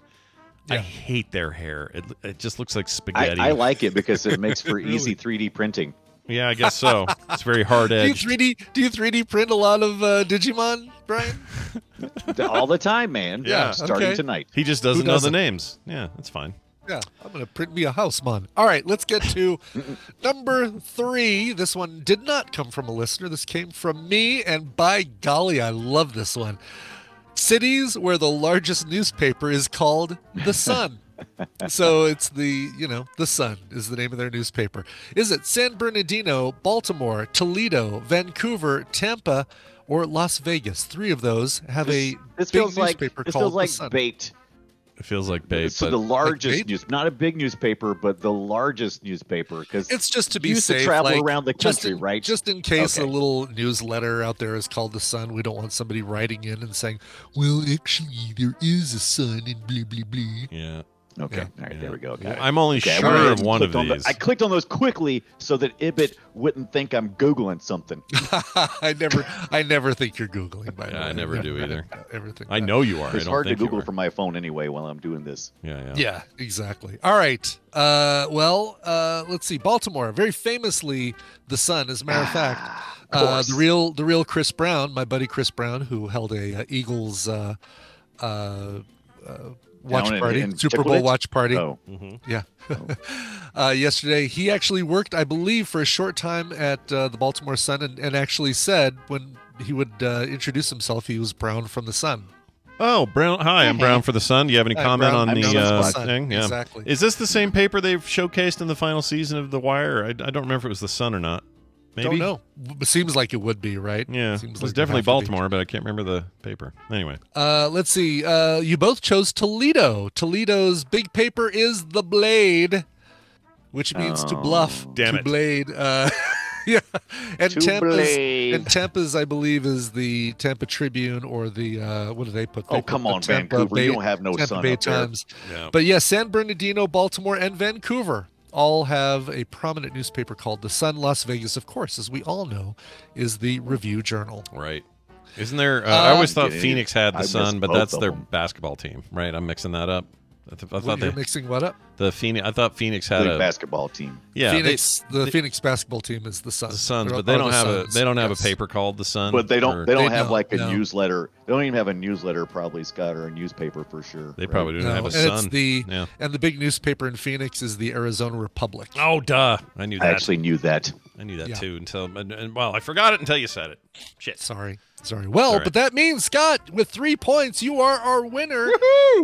I hate their hair. It just looks like spaghetti. I like it because it makes for easy 3D printing. Yeah, I guess so. It's very hard Do you edged. 3D print a lot of Digimon, Brian? All the time, man. Yeah, Starting okay. tonight. He just doesn't Who know the doesn't? names. Yeah, that's fine. Yeah, I'm going to print me a Housemon. All right, let's get to number 3. This one did not come from a listener. This came from me, and by golly, I love this one. Cities where the largest newspaper is called The Sun. So it's the Sun is the name of their newspaper. Is it San Bernardino, Baltimore, Toledo, Vancouver, Tampa, or Las Vegas? 3 of those have a This big feels like newspaper this called feels like The Sun. bait. It feels like bait. So but the largest bait? news, not a big newspaper, but the largest newspaper, because It's just to be used safe, to travel like, around the just country, in, right? Just in case Okay. a little newsletter out there is called The Sun, we don't want somebody writing in and saying, "Well, actually, there is a sun," and blah blah blah. yeah. Okay, Yeah. all right, there we go. Well, I'm only Okay, I sure went of ahead and one of clicked on these. I clicked on those quickly so that Ibit wouldn't think I'm Googling something. I never think you're googling. By the way, I never do either. Everything. I know you are. It's I don't hard to think you Google are. from my phone anyway while I'm doing this. Yeah. Yeah, exactly. All right. Let's see. Baltimore, very famously, The Sun. As a matter of fact, course. the real Chris Brown, my buddy Chris Brown, who held a Eagles watch Down in- party, in Super Bowl Chicklets? watch party. Oh, Yeah. Yesterday, he actually worked, I believe, for a short time at the Baltimore Sun, and actually said when he would introduce himself, he was Brown from the Sun. Oh, Brown. Hi, I'm Brown for the Sun. Do you have any Hi, comment Brown. on I'm the Brown for the Sun. thing? Yeah. Exactly. Is this the same paper they've showcased in the final season of The Wire? I don't remember if it was the Sun or not. Maybe. Don't know. It seems like it would be, right? Yeah, Seems it was like definitely have to be. Baltimore, but I can't remember the paper. Anyway, Let's see. You both chose Toledo. Toledo's big paper is The Blade, which means to bluff. Damn to it. Blade. Yeah. And To Tampa's, Blade. and Tampa's, I believe, is the Tampa Tribune or the what do they put? They Oh, put come the on, Tampa Vancouver. Bay, You don't have no Tampa sun Bay up there. Times. Yeah. But yes, San Bernardino, Baltimore, and Vancouver all have a prominent newspaper called The Sun. Las Vegas, of course, as we all know, is the Review Journal. right. Isn't there? I always thought Yeah, Phoenix had I the missed Sun, but both that's of their them. basketball team, right? I'm mixing that up. I thought You're they mixing what up? the Phoenix. I thought Phoenix had Big a basketball team. yeah. Phoenix, the Phoenix basketball team is the Sun. the Suns, Or- but they or don't the have Suns, a they don't have yes. a paper called the Sun. But they don't or- they don't They have don't, like a no. newsletter. They don't even have a newsletter probably, Scott, or a newspaper for sure. They right? probably don't No, have a and Sun. it's the yeah. and the big newspaper in Phoenix is the Arizona Republic. Oh, duh! I knew that. I actually knew that. I knew that Yeah. too until well, I forgot it until you said it. Shit. Sorry. Well, All right. but that means, Scott, with 3 points, you are our winner.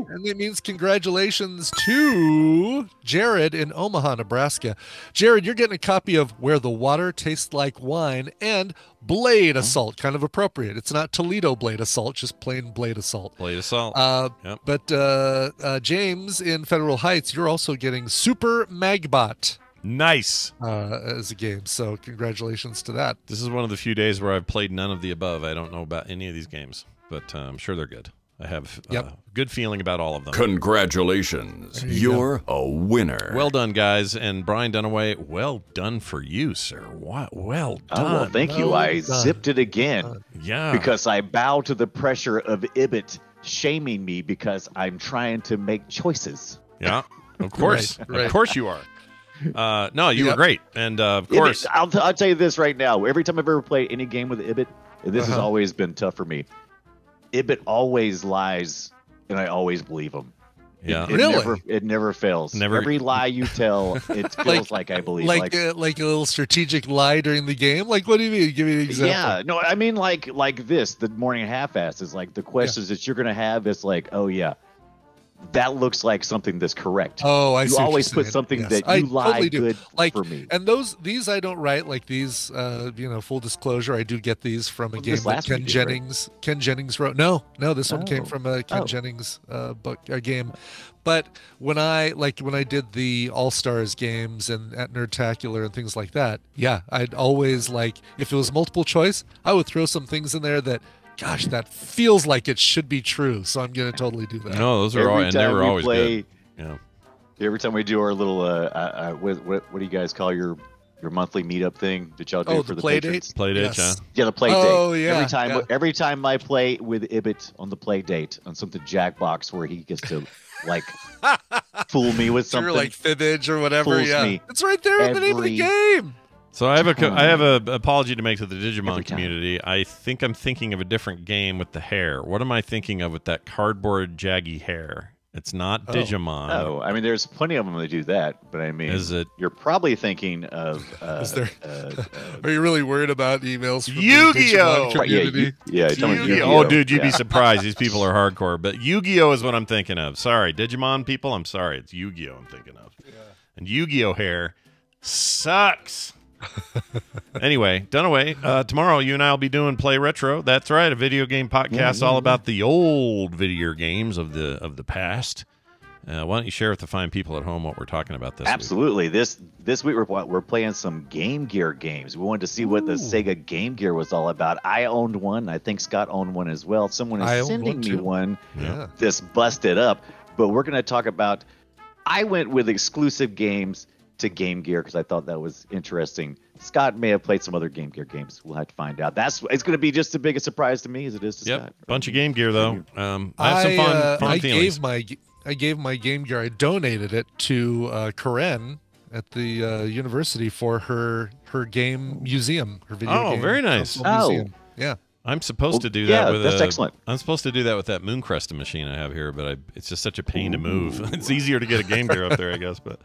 And that means congratulations to Jared in Omaha, Nebraska. Jared, you're getting a copy of Where the Water Tastes Like Wine and Blade Assault. Kind of appropriate. It's not Toledo Blade Assault, just plain Blade Assault. Blade Assault. Yep. But James in Federal Heights, you're also getting Super Magbot Nice. as a game. So congratulations to that. This is one of the few days where I've played none of the above. I don't know about any of these games, but I'm sure they're good. I have good feeling about all of them. Congratulations. You're a winner. Well done, guys. And Brian Dunaway, well done for you, sir. What? Well done. Oh, well, thank you. I zipped it again. Yeah. Because I bow to the pressure of Ibit shaming me because I'm trying to make choices. Yeah, of course. Right. Of course you are. No, you were great. And of course. Ibit, I'll tell you this right now. Every time I've ever played any game with Ibit, this has always been tough for me. Ibit always lies, and I always believe him. Yeah, It never fails. Every lie you tell, it feels like I believe. Like a little strategic lie during the game. Like, what do you mean? Give me an example. Yeah, no, I mean like this. The morning half-ass is like the questions that you're gonna have. It's like, oh yeah, that looks like something that's correct. Oh, I see. You always put something that you lie totally good for me. And these I don't write. Like these, full disclosure, I do get these from a game that Ken Jennings wrote. No, this one came from a Ken Jennings game. But when I did the All-Stars games and at Nerdtacular and things like that, I'd always if it was multiple choice, I would throw some things in there that, gosh, that feels like it should be true. So I'm going to totally do that. No, those are all, and they were always good. Yeah. Every time we do our little, what do you guys call your monthly meetup thing that y'all do for the play patrons? date? Play date, Yes. Yeah, the play date. Oh, yeah. Every time I play with Ibit on the play date on something Jackbox where he gets to fool me with something. Or like fibbage or whatever. Fools me It's right there in the name of the game. So I have a apology to make to the Digimon community. I think I'm thinking of a different game with the hair. What am I thinking of with that cardboard jaggy hair? It's not Digimon. Oh, I mean, there's plenty of them that do that, but I mean, you're probably thinking of. Are you really worried about emails from Yu-Gi-Oh? The Digimon community? Yu-Gi-Oh! Oh, dude, you'd be surprised. These people are hardcore. But Yu-Gi-Oh is what I'm thinking of. Sorry, Digimon people. I'm sorry. It's Yu-Gi-Oh I'm thinking of. Yeah. And Yu-Gi-Oh hair sucks. Anyway, Dunaway, tomorrow you and I will be doing Play Retro. That's right, a video game podcast all about the old video games of the past. Why don't you share with the fine people at home what we're talking about this Absolutely. Week? This week we're playing some Game Gear games. We wanted to see what the Sega Game Gear was all about. I owned one. I think Scott owned one as well. Someone is sending me one. Yeah. This busted up. But we're going to talk about. I went with exclusive games to Game Gear because I thought that was interesting. Scott may have played some other Game Gear games. We'll have to find out. It's going to be just as big a surprise to me as it is to Scott. Bunch of Game Gear though. I have some fun feelings. I gave my Game Gear. I donated it to Karen at the university for her game museum. Her video game. Oh, very nice. Museum. Yeah. I'm supposed to do that with that's excellent. I'm supposed to do that with that Mooncresta machine I have here, but it's just such a pain to move. It's easier to get a Game Gear up there, I guess, but.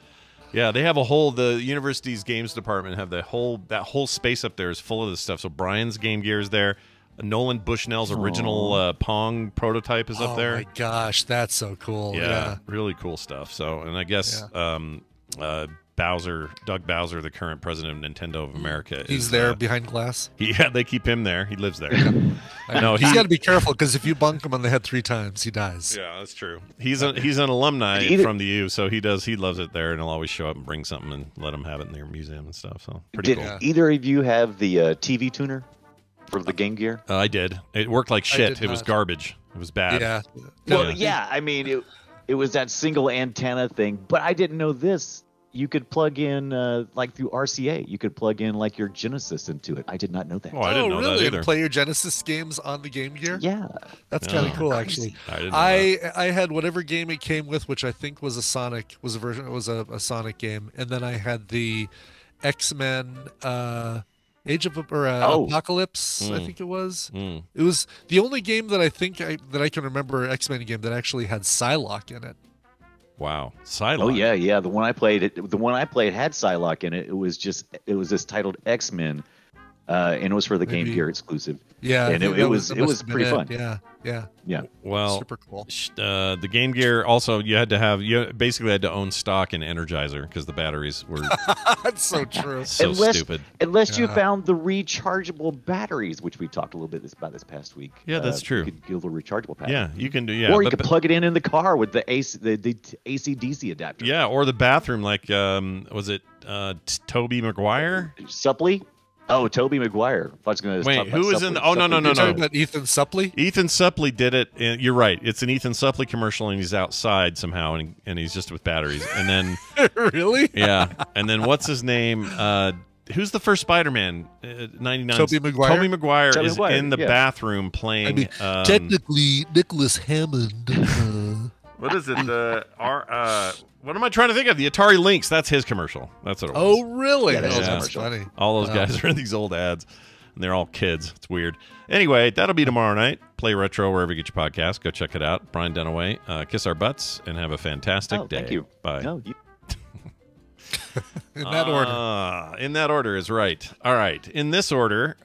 Yeah, they have the university's games department have that whole space up there is full of this stuff. So Brian's Game Gear is there. Nolan Bushnell's original Pong prototype is up there. Oh my gosh, that's so cool. Yeah, really cool stuff. So, and I guess Doug Bowser, the current president of Nintendo of America, he's there behind glass. Yeah, they keep him there. He lives there. No, he's got to be careful because if you bunk him on the head 3 times, he dies. Yeah, that's true. He's an alumni from the U, so he loves it there, and he'll always show up and bring something and let him have it in their museum and stuff. So pretty cool. Did either of you have the TV tuner for the Game Gear? I did. It worked like shit. It was garbage. It was bad. Yeah. Well, yeah. I mean, it was that single antenna thing, but I didn't know this. You could plug in, through RCA, you could plug in, your Genesis into it. I did not know that. Oh, I didn't know really? that either. And play your Genesis games on the Game Gear? Yeah. That's kind of cool, actually. I didn't know that. I had whatever game it came with, which I think was a Sonic Sonic game. And then I had the X-Men Apocalypse, I think it was. It was the only game that I can remember, X-Men game, that actually had Psylocke in it. Wow, Psylocke. Oh yeah. The one I played had Psylocke in it. It was this titled X-Men, and it was for the Game Gear exclusive. Yeah, and it was pretty fun. Yeah. Well, super cool. The Game Gear also you basically had to own stock in Energizer because the batteries were. That's so true. Stupid. Unless you found the rechargeable batteries, which we talked a little bit about this past week. Yeah, that's true. You could get a little rechargeable pack. Yeah, you can do. Yeah, or you could plug it in the car with the AC/DC adapter. Yeah, or the bathroom, was it Tobey Maguire? Suppley. Oh, Tobey Maguire. I was going to Wait, who is in? Oh, no. You're talking about Ethan Suplee? Ethan Suplee did it. And you're right. It's an Ethan Suplee commercial, and he's outside somehow, and he's just with batteries. And then really? Yeah. And then what's his name? Who's the first Spider-Man? 99. Tobey Maguire. Tobey Maguire Tobey is Maguire, in the yeah. bathroom playing. I mean, technically, Nicholas Hammond. What is it? What am I trying to think of? The Atari Lynx. That's his commercial. That's what it was. Oh, really? Yeah, that's his That's commercial. funny. All those guys are in these old ads, and they're all kids. It's weird. Anyway, that'll be tomorrow night. Play Retro wherever you get your podcast. Go check it out. Brian Dunaway. Kiss our butts and have a fantastic day. Thank you. Bye. No, In that order. In that order is right. All right. In this order,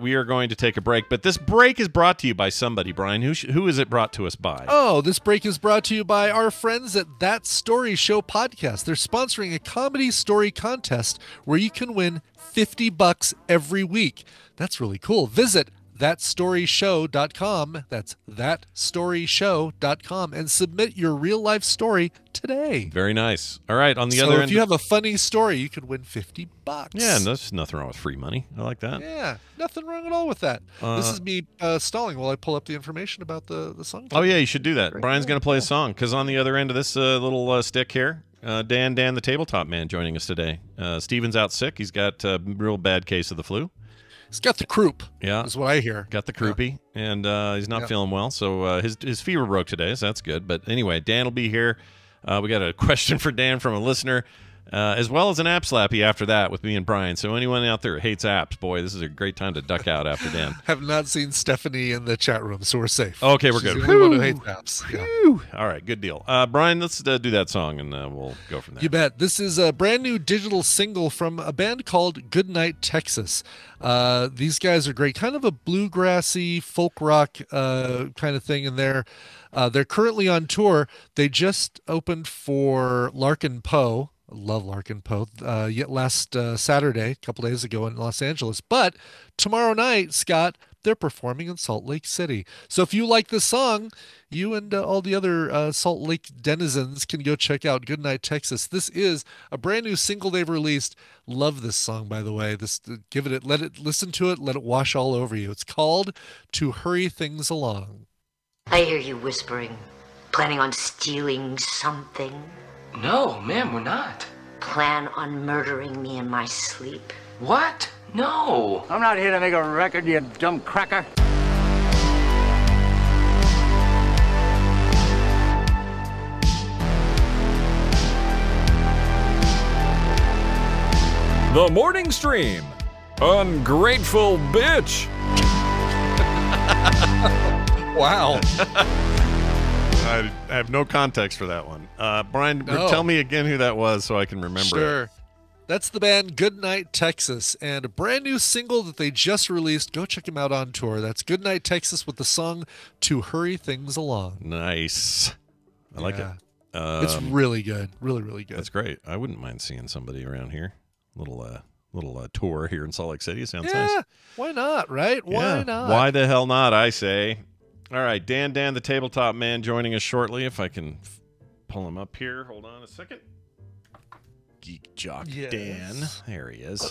we are going to take a break. But this break is brought to you by somebody, Brian. Who is it brought to us by? Oh, this break is brought to you by our friends at That Story Show Podcast. They're sponsoring a comedy story contest where you can win $50 every week. That's really cool. Visit thatstoryshow.com. That's thatstoryshow.com and submit your real life story today. Very nice. All right. On the So other if end. you have a funny story, you could win $50. Yeah, and there's nothing wrong with free money. I like that. Yeah, nothing wrong at all with that. This is me stalling while I pull up the information about the song. Oh, yeah, you should do that. Brian's going to play a song because on the other end of this little stick here, Dan, the tabletop man, joining us today. Steven's out sick. He's got a real bad case of the flu. He's got the croup. Yeah, is what I hear. Got the croupy, and he's not feeling well. So his fever broke today, so that's good. But anyway, Dan will be here. We got a question for Dan from a listener, as well as an app slappy after that with me and Brian. So anyone out there who hates apps, boy, this is a great time to duck out after Dan. Have not seen Stephanie in the chat room, so we're safe. Okay, we're She's good. the only one who hates apps. Yeah. All right, good deal. Brian, let's do that song, and we'll go from there. You bet. This is a brand new digital single from a band called Goodnight Texas. These guys are great, kind of a bluegrassy folk rock kind of thing in there. They're currently on tour. They just opened for Larkin Poe. I love Larkin Poe. Yet last Saturday, a couple days ago in Los Angeles. But tomorrow night, Scott, they're performing in Salt Lake City. So if you like this song, you and all the other Salt Lake denizens can go check out Goodnight Texas. This is a brand new single they've released. Love this song, by the way. Listen to it, let it wash all over you. It's called To Hurry Things Along. I hear you whispering, planning on stealing something. No, ma'am, we're not. Plan on murdering me in my sleep. What? No. I'm not here to make a record, you dumb cracker. The Morning Stream. Ungrateful bitch. Wow. I have no context for that one. Brian, No. tell me again who that was so I can remember Sure. it. That's the band Goodnight Texas, and a brand new single that they just released. Go check them out on tour. That's Goodnight Texas with the song To Hurry Things Along. Nice. I like it. It's really good. Really, really good. That's great. I wouldn't mind seeing somebody around here. Little tour here in Salt Lake City. Sounds Yeah, nice. why not, right? Why Yeah. not? Why the hell not, I say. All right, Dan, the tabletop man, joining us shortly. If I can pull him up here. Hold on a second. Geek Jock Yes. Dan. There he is.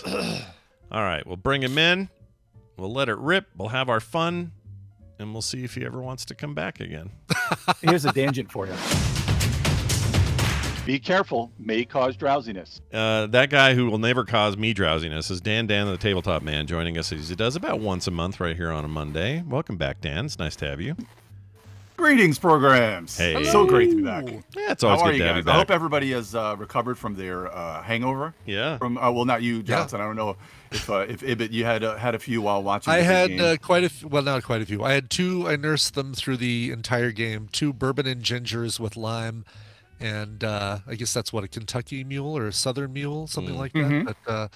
All right, we'll bring him in. We'll let it rip. We'll have our fun. And we'll see if he ever wants to come back again. Here's a tangent for you. Be careful, may cause drowsiness. That guy who will never cause me drowsiness is Dan, the tabletop man, joining us as he does about once a month right here on a Monday. Welcome back, Dan. It's nice to have you. Greetings, programs. Hey. It's so great to be back. Yeah, it's always How are good you to have guys? you back. I hope everybody has recovered from their hangover. Yeah. From well, not you, Johnson. I don't know if Ibit, you had a few while watching. I the had game. quite a few. Well, not quite a few. I had two. I nursed them through the entire game. 2 bourbon and gingers with lime. And I guess that's what, a Kentucky mule or a Southern mule, something like that.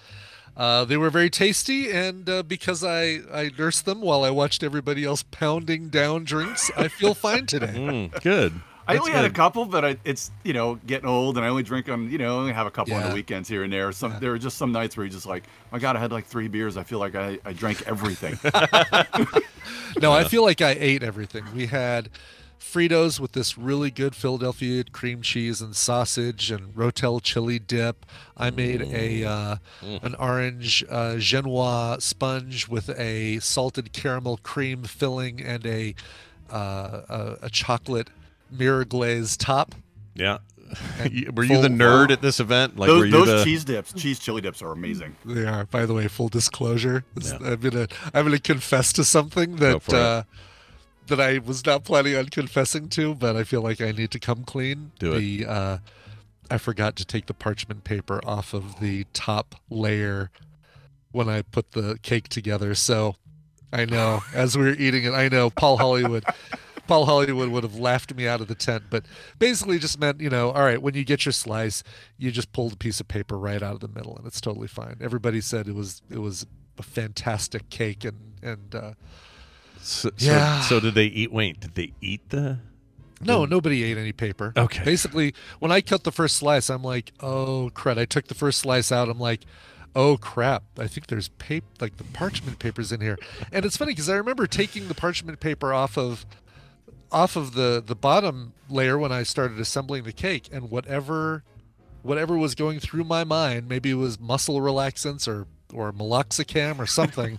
But they were very tasty, and because I nursed them while I watched everybody else pounding down drinks, I feel fine today. Good. I That's only had a good. couple, but it's getting old, and I only drink them. Only have a couple on the weekends here and there. There were just some nights where you're just like, my God, I had like 3 beers. I feel like I drank everything. No, I feel like I ate everything. We had Fritos with this really good Philadelphia cream cheese and sausage and Rotel chili dip. I made an orange Genoa sponge with a salted caramel cream filling and a chocolate mirror glaze top. Yeah. Were you the nerd at this event? Like, those cheese chili dips are amazing. They are. By the way, full disclosure, I'm gonna confess to something that that I was not planning on confessing to, but I feel like I need to come clean. Do it. I forgot to take the parchment paper off of the top layer when I put the cake together. So I know, as we were eating it, I know Paul Hollywood would have laughed me out of the tent, but basically just meant, all right, when you get your slice, you just pull the piece of paper right out of the middle, and it's totally fine. Everybody said it was a fantastic cake, and so did they eat? Wait, did they eat the? No, nobody ate any paper. Okay. Basically, when I cut the first slice, I'm like, oh crud! I took the first slice out. I'm like, oh crap! I think there's paper, like the parchment paper's in here. And it's funny because I remember taking the parchment paper off of the bottom layer when I started assembling the cake, and whatever was going through my mind, maybe it was muscle relaxants or meloxicam or something.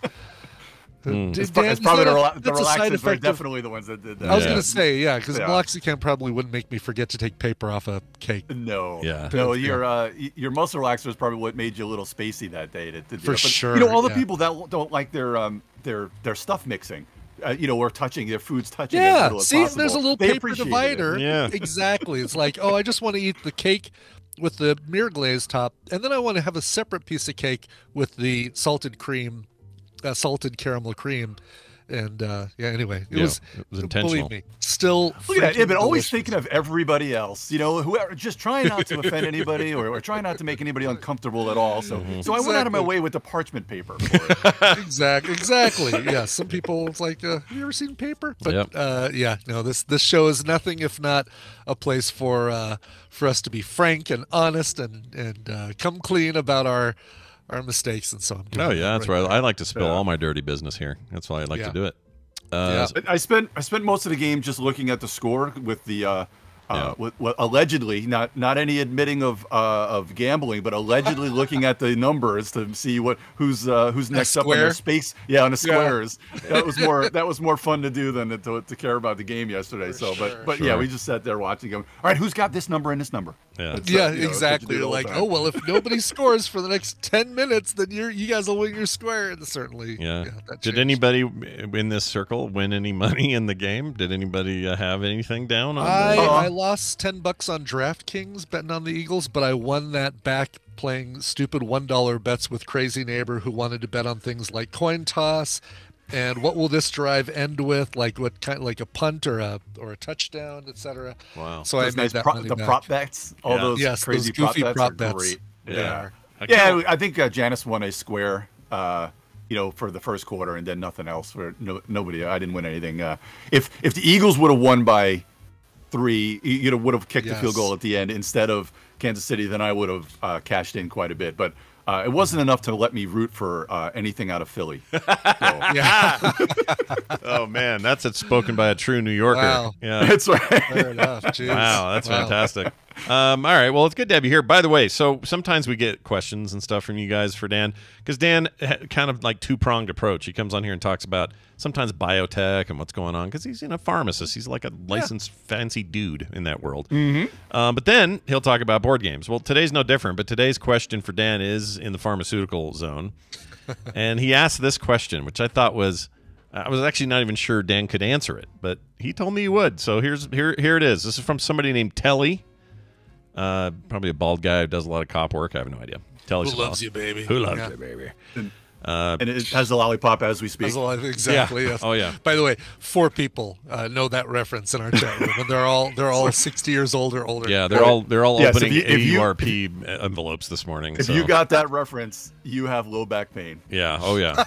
It's probably the relaxants were definitely the ones that did that. I was going to say, because meloxicam probably wouldn't make me forget to take paper off a cake. No. Yeah. No, your muscle relaxer was probably what made you a little spacey that day. For sure. All the people that don't like their stuff mixing. Or touching their food's touching. Yeah, as see, as there's a little paper divider. Yeah, exactly. It's like, oh, I just want to eat the cake with the mirror glaze top, and then I want to have a separate piece of cake with the salted caramel cream. And anyway, it was intentional. Believe me, still. Look at that, but always thinking of everybody else. Whoever, just trying not to offend anybody or trying not to make anybody uncomfortable at all. So, so I went out of my way with the parchment paper. Exactly. Yeah, some people it's like, have you ever seen paper? But this show is nothing if not a place for us to be frank and honest and come clean about our mistakes, and so I'm doing that's right. I like to spill all my dirty business here. That's why I like to do it. I spent most of the game just looking at the score with the with allegedly not any admitting of gambling, but allegedly looking at the numbers to see who's next up on their space. Yeah, on the squares. Yeah. That was more fun to do than to care about the game yesterday. But yeah, we just sat there watching them. All right, who's got this number and this number? Yeah, exactly. Like, oh well, if nobody scores for the next 10 minutes, then you guys will win your square. And certainly. Yeah. Did anybody in this circle win any money in the game? Did anybody have anything down on? I lost $10 on DraftKings betting on the Eagles, but I won that back playing stupid $1 bets with Crazy Neighbor who wanted to bet on things like coin toss. And what will this drive end with? Like what kind, like a punt or a touchdown, etc. Wow! So I made that money back. Prop bets, all those crazy those goofy prop bets are great. Yeah. I think Janice won a square, for the first quarter, and then nothing else. For nobody, I didn't win anything. If the Eagles would have won by 3, would have kicked the field goal at the end instead of Kansas City, then I would have cashed in quite a bit. But it wasn't enough to let me root for anything out of Philly. Oh man, that's spoken by a true New Yorker. Wow. Yeah, that's right. Fair enough. Jeez. Wow, that's fantastic. All right, well, it's good to have you here. By the way, so sometimes we get questions and stuff from you guys for Dan, because Dan kind of like two-pronged approach. He comes on here and talks about sometimes biotech and what's going on, because he's a pharmacist. He's like a licensed fancy dude in that world. Mm-hmm. But then he'll talk about board games. Well, today's no different, but today's question for Dan is in the pharmaceutical zone. And he asked this question, which I thought was, I was actually not even sure Dan could answer it, but he told me he would. So here it is. This is from somebody named Telly. Probably a bald guy who does a lot of cop work. I have no idea. Telly's Who loves you, baby? Who loves you, baby? And it has the lollipop as we speak. Exactly. Yeah. Yes. Oh yeah. By the way, 4 people know that reference in our chat room, and they're all 60 years old or older. Yeah, they're all opening AURP envelopes this morning. If you got that reference, you have low back pain. Yeah. Oh yeah.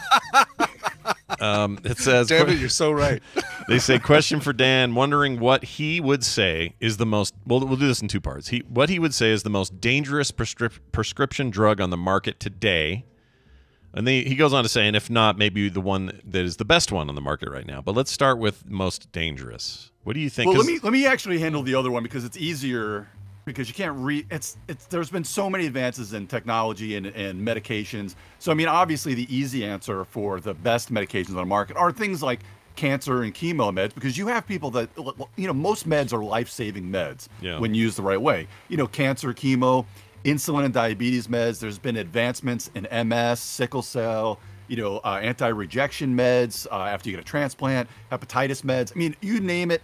It says, "Damn it, you're so right." They say, question for Dan, wondering what he would say is the most. We'll do this in 2 parts. What he would say is the most dangerous prescription drug on the market today. And he goes on to say, and if not, maybe the one that is the best one on the market right now. But let's start with most dangerous. What do you think? Well, let me actually handle the other one because it's easier. Because you can't there's been so many advances in technology and medications. So I mean, obviously the easy answer for the best medications on the market are things like cancer and chemo meds, because you have people that, you know, most meds are life-saving meds when used the right way. You know, cancer, chemo, insulin and diabetes meds. There's been advancements in MS, sickle cell, you know, anti-rejection meds after you get a transplant, hepatitis meds. I mean, you name it.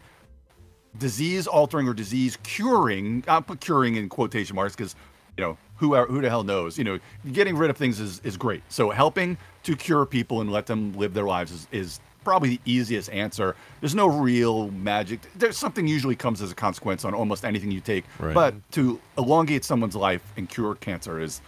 Disease altering or disease curing, I'll put curing in quotation marks because, you know, who the hell knows? You know, getting rid of things is great. So helping to cure people and let them live their lives is probably the easiest answer. There's no real magic. There's something usually comes as a consequence on almost anything you take. Right. But to elongate someone's life and cure cancer is,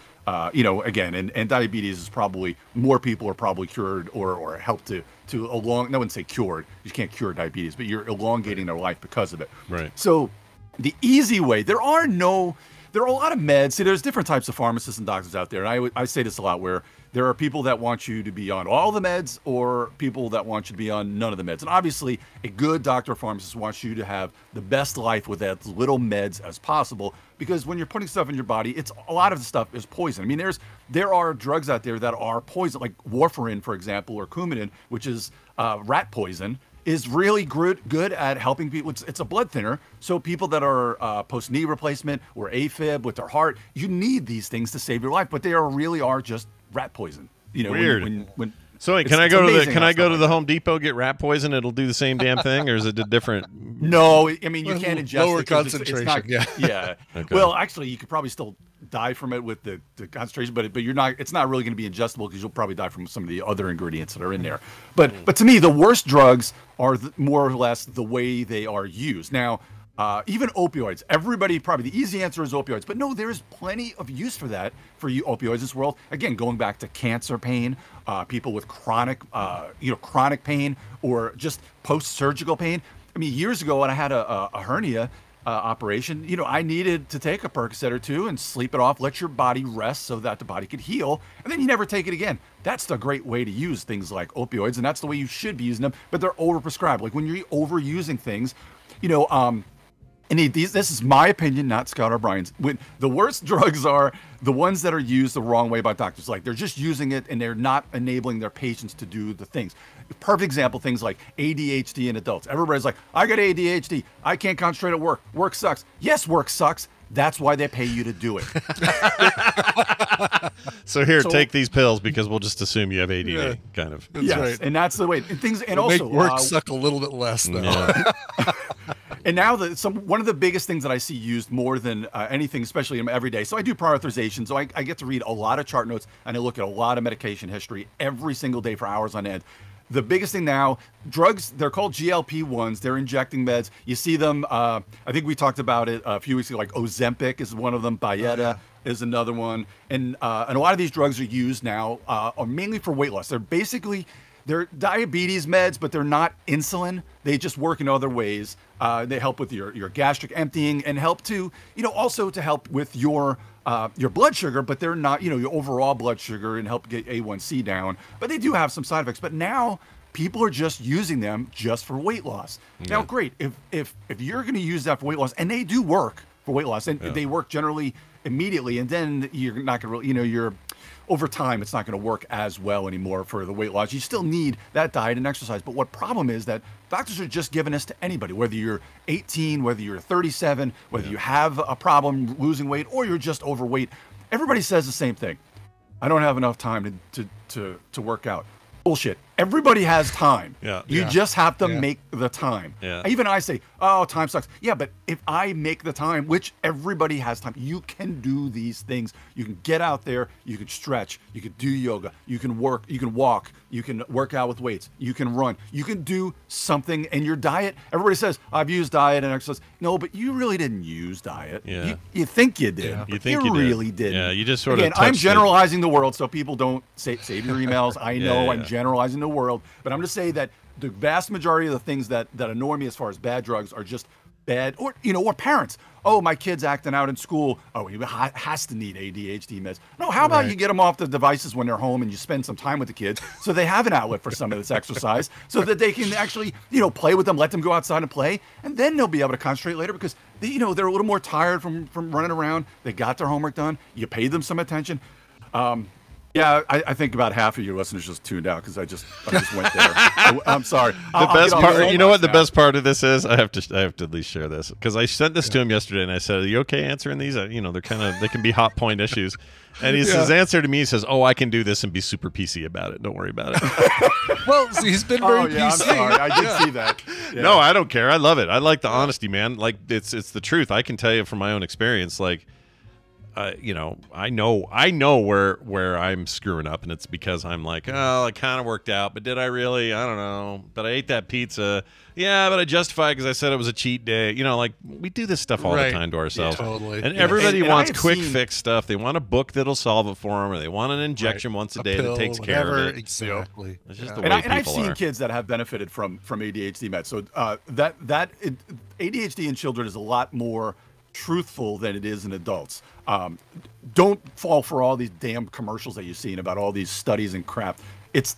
you know, again, and diabetes is probably, more people are probably cured or helped to elongate, I wouldn't say cured, you can't cure diabetes, but you're elongating their life because of it. Right. So the easy way, there are a lot of meds. See, there's different types of pharmacists and doctors out there. And I say this a lot, where there are people that want you to be on all the meds or people that want you to be on none of the meds. And obviously, a good doctor or pharmacist wants you to have the best life with as little meds as possible, because when you're putting stuff in your body, a lot of the stuff is poison. I mean, there are drugs out there that are poison, like warfarin, for example, or Coumadin, which is rat poison, is really good at helping people. It's a blood thinner. So people that are post-knee replacement or AFib with their heart, you need these things to save your life, but they really are just rat poison. You know, weird. So wait, can I go to the Home Depot, get rat poison? It'll do the same damn thing, or is it a different? No, I mean, you can't ingest lower it 'cause concentration. It's not, yeah. Okay. Well, actually, you could probably still die from it with the concentration, but you're not. It's not really going to be ingestible because you'll probably die from some of the other ingredients that are in there. But to me, the worst drugs are more or less the way they are used. Now, even opioids. Everybody probably the easy answer is opioids, but no, there's plenty of use for that for you opioids in this world. Again, going back to cancer pain, people with chronic pain or just post-surgical pain. I mean, years ago when I had a hernia operation, you know, I needed to take a Percocet or two and sleep it off, let your body rest so that the body could heal, and then you never take it again. That's the great way to use things like opioids, and that's the way you should be using them. But they're overprescribed. Like when you're overusing things, you know. And this is my opinion, not Scott O'Brien's. When the worst drugs are the ones that are used the wrong way by doctors. Like they're just using it and they're not enabling their patients to do the things. Perfect example, things like ADHD in adults. Everybody's like, I got ADHD. I can't concentrate at work. Work sucks. Yes, work sucks. That's why they pay you to do it. So take these pills because we'll just assume you have ADD, kind of. Yes, right. And that's the way. And things, and also make work suck a little bit less, though. Yeah. And now one of the biggest things that I see used more than anything, especially in every day. So I do prior authorization. So I get to read a lot of chart notes and I look at a lot of medication history every single day for hours on end. The biggest thing now, drugs, they're called GLP-1s. They're injecting meds. You see them, I think we talked about it a few weeks ago, like Ozempic is one of them. Byetta is another one. And a lot of these drugs are used now are mainly for weight loss. They're diabetes meds, but they're not insulin. They just work in other ways. They help with your gastric emptying and help to, you know, also to help with your blood sugar, but they're not, you know, your overall blood sugar and help get A1C down. But they do have some side effects. But now people are just using them just for weight loss. Yeah. Now, great. If you're going to use that for weight loss, and they do work for weight loss, and they work generally immediately, and then you're not going to really, you know, over time, it's not going to work as well anymore for the weight loss. You still need that diet and exercise. But what problem is that doctors are just giving this to anybody, whether you're 18, whether you're 37, whether you have a problem losing weight, or you're just overweight. Everybody says the same thing. I don't have enough time to work out. Bullshit. Everybody has time. You just have to make the time. Even I say, oh, time sucks. Yeah, but if I make the time, which everybody has time, you can do these things. You can get out there, you can stretch, you can do yoga, you can walk, you can work out with weights, you can run, you can do something in your diet. Everybody says, I've used diet and exercise. No, but you really didn't use diet. You think you did. You think you really didn't. Yeah, you just sort Again, of I'm generalizing the world so people don't save your emails. I know I'm generalizing the world, but I'm just saying that the vast majority of the things that annoy me as far as bad drugs are just bad, or or parents. Oh, my kid's acting out in school. Oh, he has to need ADHD meds. No, how about you get them off the devices when they're home and you spend some time with the kids so they have an outlet for some of this exercise so that they can actually, play with them, let them go outside and play, and then they'll be able to concentrate later because, they're a little more tired from running around. They got their homework done. You paid them some attention. Yeah, I think about half of your listeners just tuned out because I just went there. I'm sorry. The best part, you know what the best part of this is? I have to at least share this because I sent this to him yesterday and I said, "Are you okay answering these? They can be hot point issues." And his answer to me says, "Oh, I can do this and be super PC about it. Don't worry about it." Well, he's been very PC. I'm sorry. I did see that. Yeah. No, I don't care. I love it. I like the honesty, man. Like it's the truth. I can tell you from my own experience, like. I know where I'm screwing up, and it's because I'm like, oh, it kind of worked out, but did I really? I don't know. But I ate that pizza. Yeah, but I justified because I said it was a cheat day. Like we do this stuff all the time to ourselves. Yeah, totally. And everybody wants quick fix stuff. They want a book that'll solve it for them, or they want an injection once a day pill, that takes care of it. Exactly. It's just the way people are. I've seen kids that have benefited from ADHD meds. So ADHD in children is a lot more truthful than it is in adults. Don't fall for all these damn commercials that you've seen about all these studies and crap. It's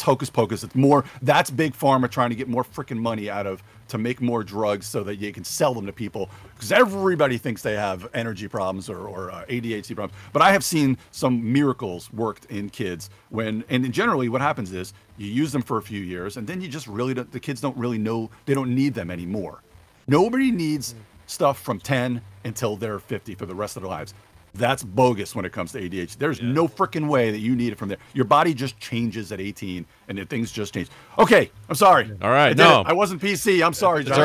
hocus pocus. It's more, that's big pharma trying to get more freaking money out of to make more drugs so that you can sell them to people because everybody thinks they have energy problems or ADHD problems. But I have seen some miracles worked in kids and generally what happens is you use them for a few years and then you just really don't, the kids don't really know, they don't need them anymore. Nobody needs stuff from 10 until they're 50 for the rest of their lives. That's bogus when it comes to ADHD. There's no freaking way that you need it from there. Your body just changes at 18, and then things just change. Okay, I'm sorry. All right, I wasn't PC. I'm sorry, John. It's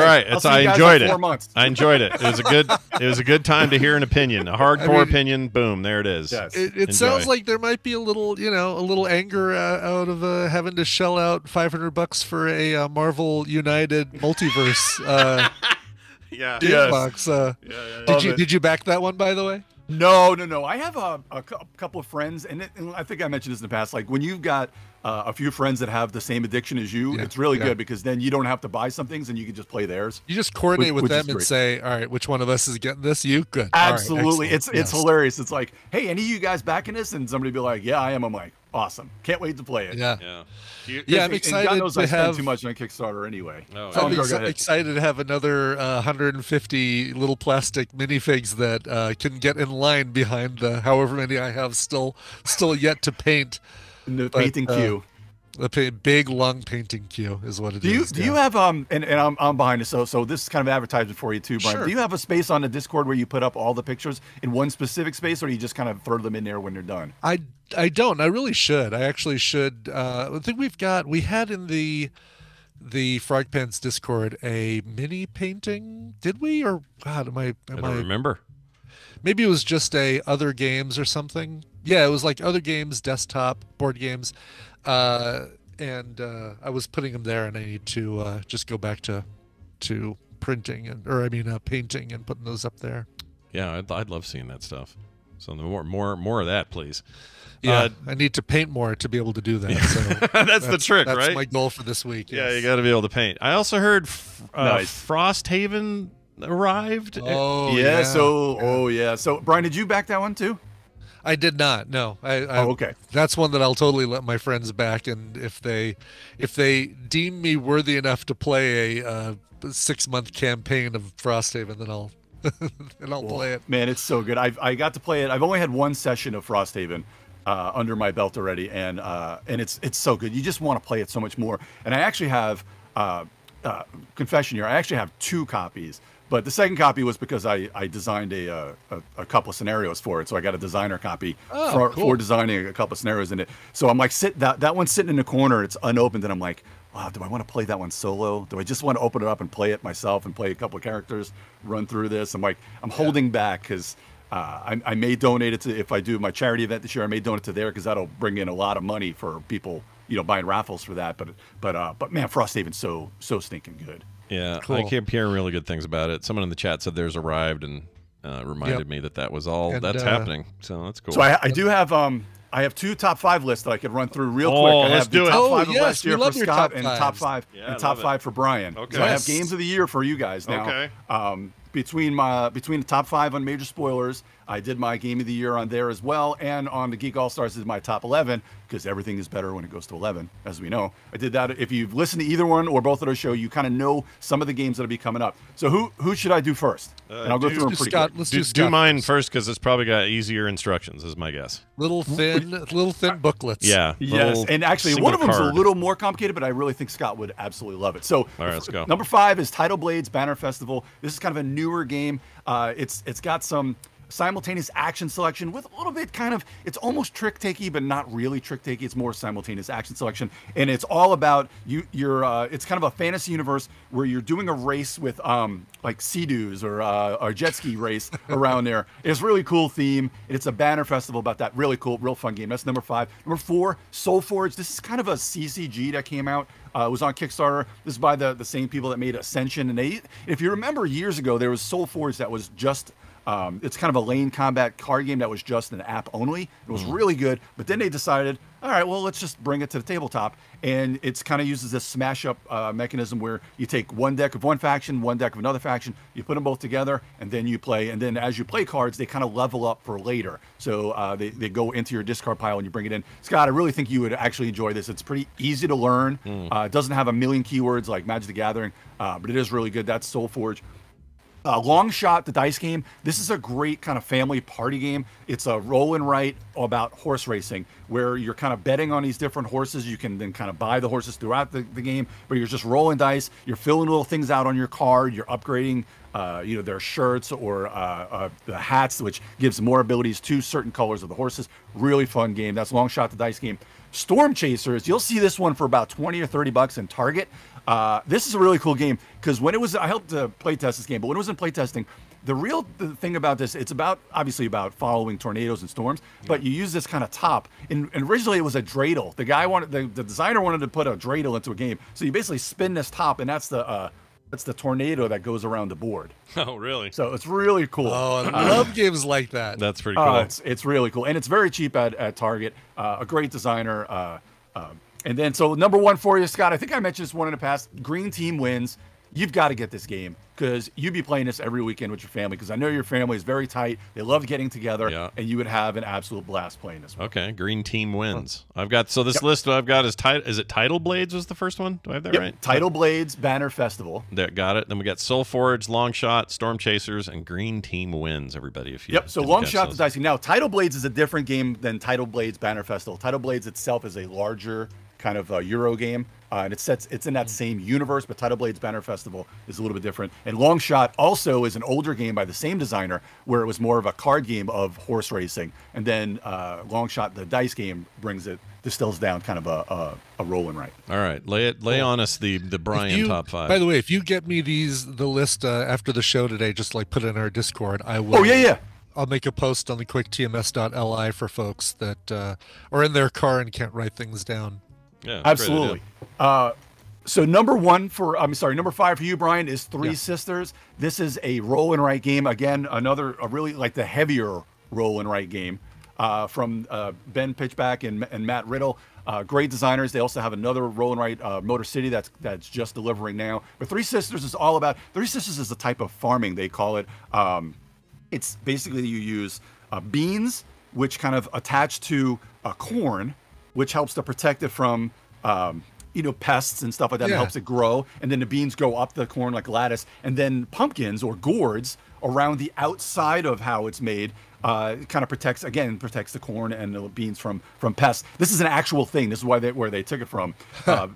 all right. I enjoyed it. 4 months. I enjoyed it. It was a good time to hear an opinion, a hardcore opinion. Boom, there it is. Yes. It sounds like there might be a little anger out of having to shell out $500 for a Marvel United Multiverse. Yeah. Box. Did you back that one, by the way? No. I have a couple of friends, and I think I mentioned this in the past. Like when you've got a few friends that have the same addiction as you, it's really good because then you don't have to buy some things and you can just play theirs. You just coordinate with them and say, all right, which one of us is getting this? You? Good. Absolutely. Right, it's hilarious. It's like, hey, any of you guys backing this? And somebody be like, yeah, I am. I'm like, awesome. Can't wait to play it. Yeah. I'm excited. God knows I spend too much on Kickstarter anyway. I'm excited to have another 150 little plastic minifigs that can get in line behind the however many I have still yet to paint. The painting queue. The big long painting queue is what it is. Do you have and I'm behind it, so this is kind of advertisement for you too, Brian. Sure. Do you have a space on the Discord where you put up all the pictures in one specific space, or do you just kind of throw them in there when they're done? I don't. I really should. I actually should. I think we had in the Frog Pants Discord a mini painting. Did we? Or God, I don't remember. Maybe it was just other games or something. Yeah, it was like other games, desktop, board games. And I was putting them there, and I need to just go back to printing painting and putting those up there. Yeah, I'd love seeing that stuff. So more of that, please. Yeah, I need to paint more to be able to do that. So that's the trick, right? That's my goal for this week. Yeah, you got to be able to paint. I also heard Frosthaven arrived. Oh, yeah. So Brian, did you back that one too? I did not. No. Okay. That's one that I'll totally let my friends back, and if they deem me worthy enough to play a 6-month campaign of Frosthaven, then I'll play it. Man, it's so good. I got to play it. I've only had one session of Frosthaven under my belt already, and it's so good. You just want to play it so much more. And I actually have confession here. I actually have 2 copies. But the second copy was because I designed a couple of scenarios for it, so I got a designer copy for designing a couple of scenarios in it. So I'm like, that one's sitting in the corner, it's unopened, and I'm like, wow, do I want to play that one solo? Do I just want to open it up and play it myself and play a couple of characters, run through this? I'm holding back because I may donate it to, if I do my charity event this year, I may donate it to there because that'll bring in a lot of money for people, buying raffles for that. But man, Frosthaven's so stinking good. Yeah, cool. I keep hearing really good things about it. Someone in the chat said theirs arrived and reminded me that was all that's happening. So that's cool. So I do have I have 2 top 5 lists that I could run through real Oh, quick. I let's have do the it. top Oh, 5 of yes, last year we for love your Scott top and top fives. 5 Yeah, and I top love it. 5 for Brian. Okay. So I have Yes. games of the year for you guys now. Okay. Between the top 5 on major spoilers, I did my game of the year on there as well, and on the Geek All Stars is my top 11 because everything is better when it goes to 11, as we know. I did that. If you've listened to either one or both of those shows, you kind of know some of the games that'll be coming up. So who should I do first? And I'll go through them pretty quick. Let's Do mine first because it's probably got easier instructions, is my guess. Little thin booklets. Yeah. Yes, and actually single one of them is a card. little more complicated, but I really think Scott would absolutely love it. So, All right, let's go. Number 5 is Tidal Blades Banner Festival. This is kind of a newer game. It's got some simultaneous action selection with a little bit it's almost trick-takey, but not really trick-takey. It's more simultaneous action selection, and it's all about it's kind of a fantasy universe where you're doing a race with like Sea-Doos or a jet ski race around there. It's a really cool theme. It's a banner festival about that. Really cool, real fun game. That's number 5. Number 4, Soulforge. This is kind of a CCG that came out. It was on Kickstarter. This is by the same people that made Ascension, and if you remember years ago, there was Soulforge that was just it's kind of a lane combat card game that was just an app only. It was really good, but then they decided, all right, well, let's just bring it to the tabletop. And it's kind of uses this smash up mechanism where you take one deck of one faction, one deck of another faction, you put them both together, and then you play. And then as you play cards, they kind of level up for later. So they go into your discard pile and you bring it in. Scott, I really think you would actually enjoy this. It's pretty easy to learn. It doesn't have a million keywords like Magic the Gathering, but it is really good. That's Soulforge. Long Shot, the dice game. This is a great kind of family party game. It's a roll and write about horse racing where you're kind of betting on these different horses. You can then kind of buy the horses throughout the game, but you're just rolling dice. You're filling little things out on your card. You're upgrading their shirts or the hats, which gives more abilities to certain colors of the horses. Really fun game. That's Long Shot, the dice game. Storm Chasers, you'll see this one for about 20 or 30 bucks in Target. This is a really cool game because when it was, I helped play test this game, but when it was in playtesting, the thing about this, it's obviously about following tornadoes and storms, but you use this kind of top. And originally it was a dreidel. The designer wanted to put a dreidel into a game. So you basically spin this top, and that's the tornado that goes around the board. Oh, really? So it's really cool. Oh, I love games like that. That's pretty cool. It's really cool. And it's very cheap at Target. A great designer. And then, so number 1 for you, Scott, I think I mentioned this one in the past. Green Team wins. You've got to get this game because you'd be playing this every weekend with your family because I know your family is very tight. They love getting together, and you would have an absolute blast playing this one. Okay, Green Team wins. I've got, so this list I've got is it Tidal Blades was the first one? Do I have that right? Tidal Blades Banner Festival. Got it. Then we got Soulforge, Long Shot, Storm Chasers, and Green Team wins, everybody. So Long Shot, the dice game. Now, Tidal Blades is a different game than Tidal Blades Banner Festival. Tidal Blades itself is a larger kind of Euro game, and it's in that same universe, but Tidal Blades Banner Festival is a little bit different. And Long Shot also is an older game by the same designer, where it was more of a card game of horse racing, and then Long Shot, the dice game, distills down kind of a roll and write. All right, lay on us the Brian top 5. By the way, if you get me the list after the show today, just like put it in our Discord, I will. Oh yeah. I'll make a post on the quicktms.li for folks that are in their car and can't write things down. Yeah, absolutely. So number 5 for you, Brian, is Three Sisters. This is a roll and write game. Again, a really like the heavier roll and write game from Ben Pitchback and Matt Riddle. Great designers. They also have another roll and write, Motor City, that's just delivering now. But Three Sisters is all about. Three Sisters is a type of farming, they call it. It's basically you use beans, which kind of attach to corn, which helps to protect it from pests and stuff like that. It helps it grow, and then the beans go up the corn like lattice, and then pumpkins or gourds around the outside of how it's made kind of protects the corn and the beans from pests. This is an actual thing. This is where they took it from.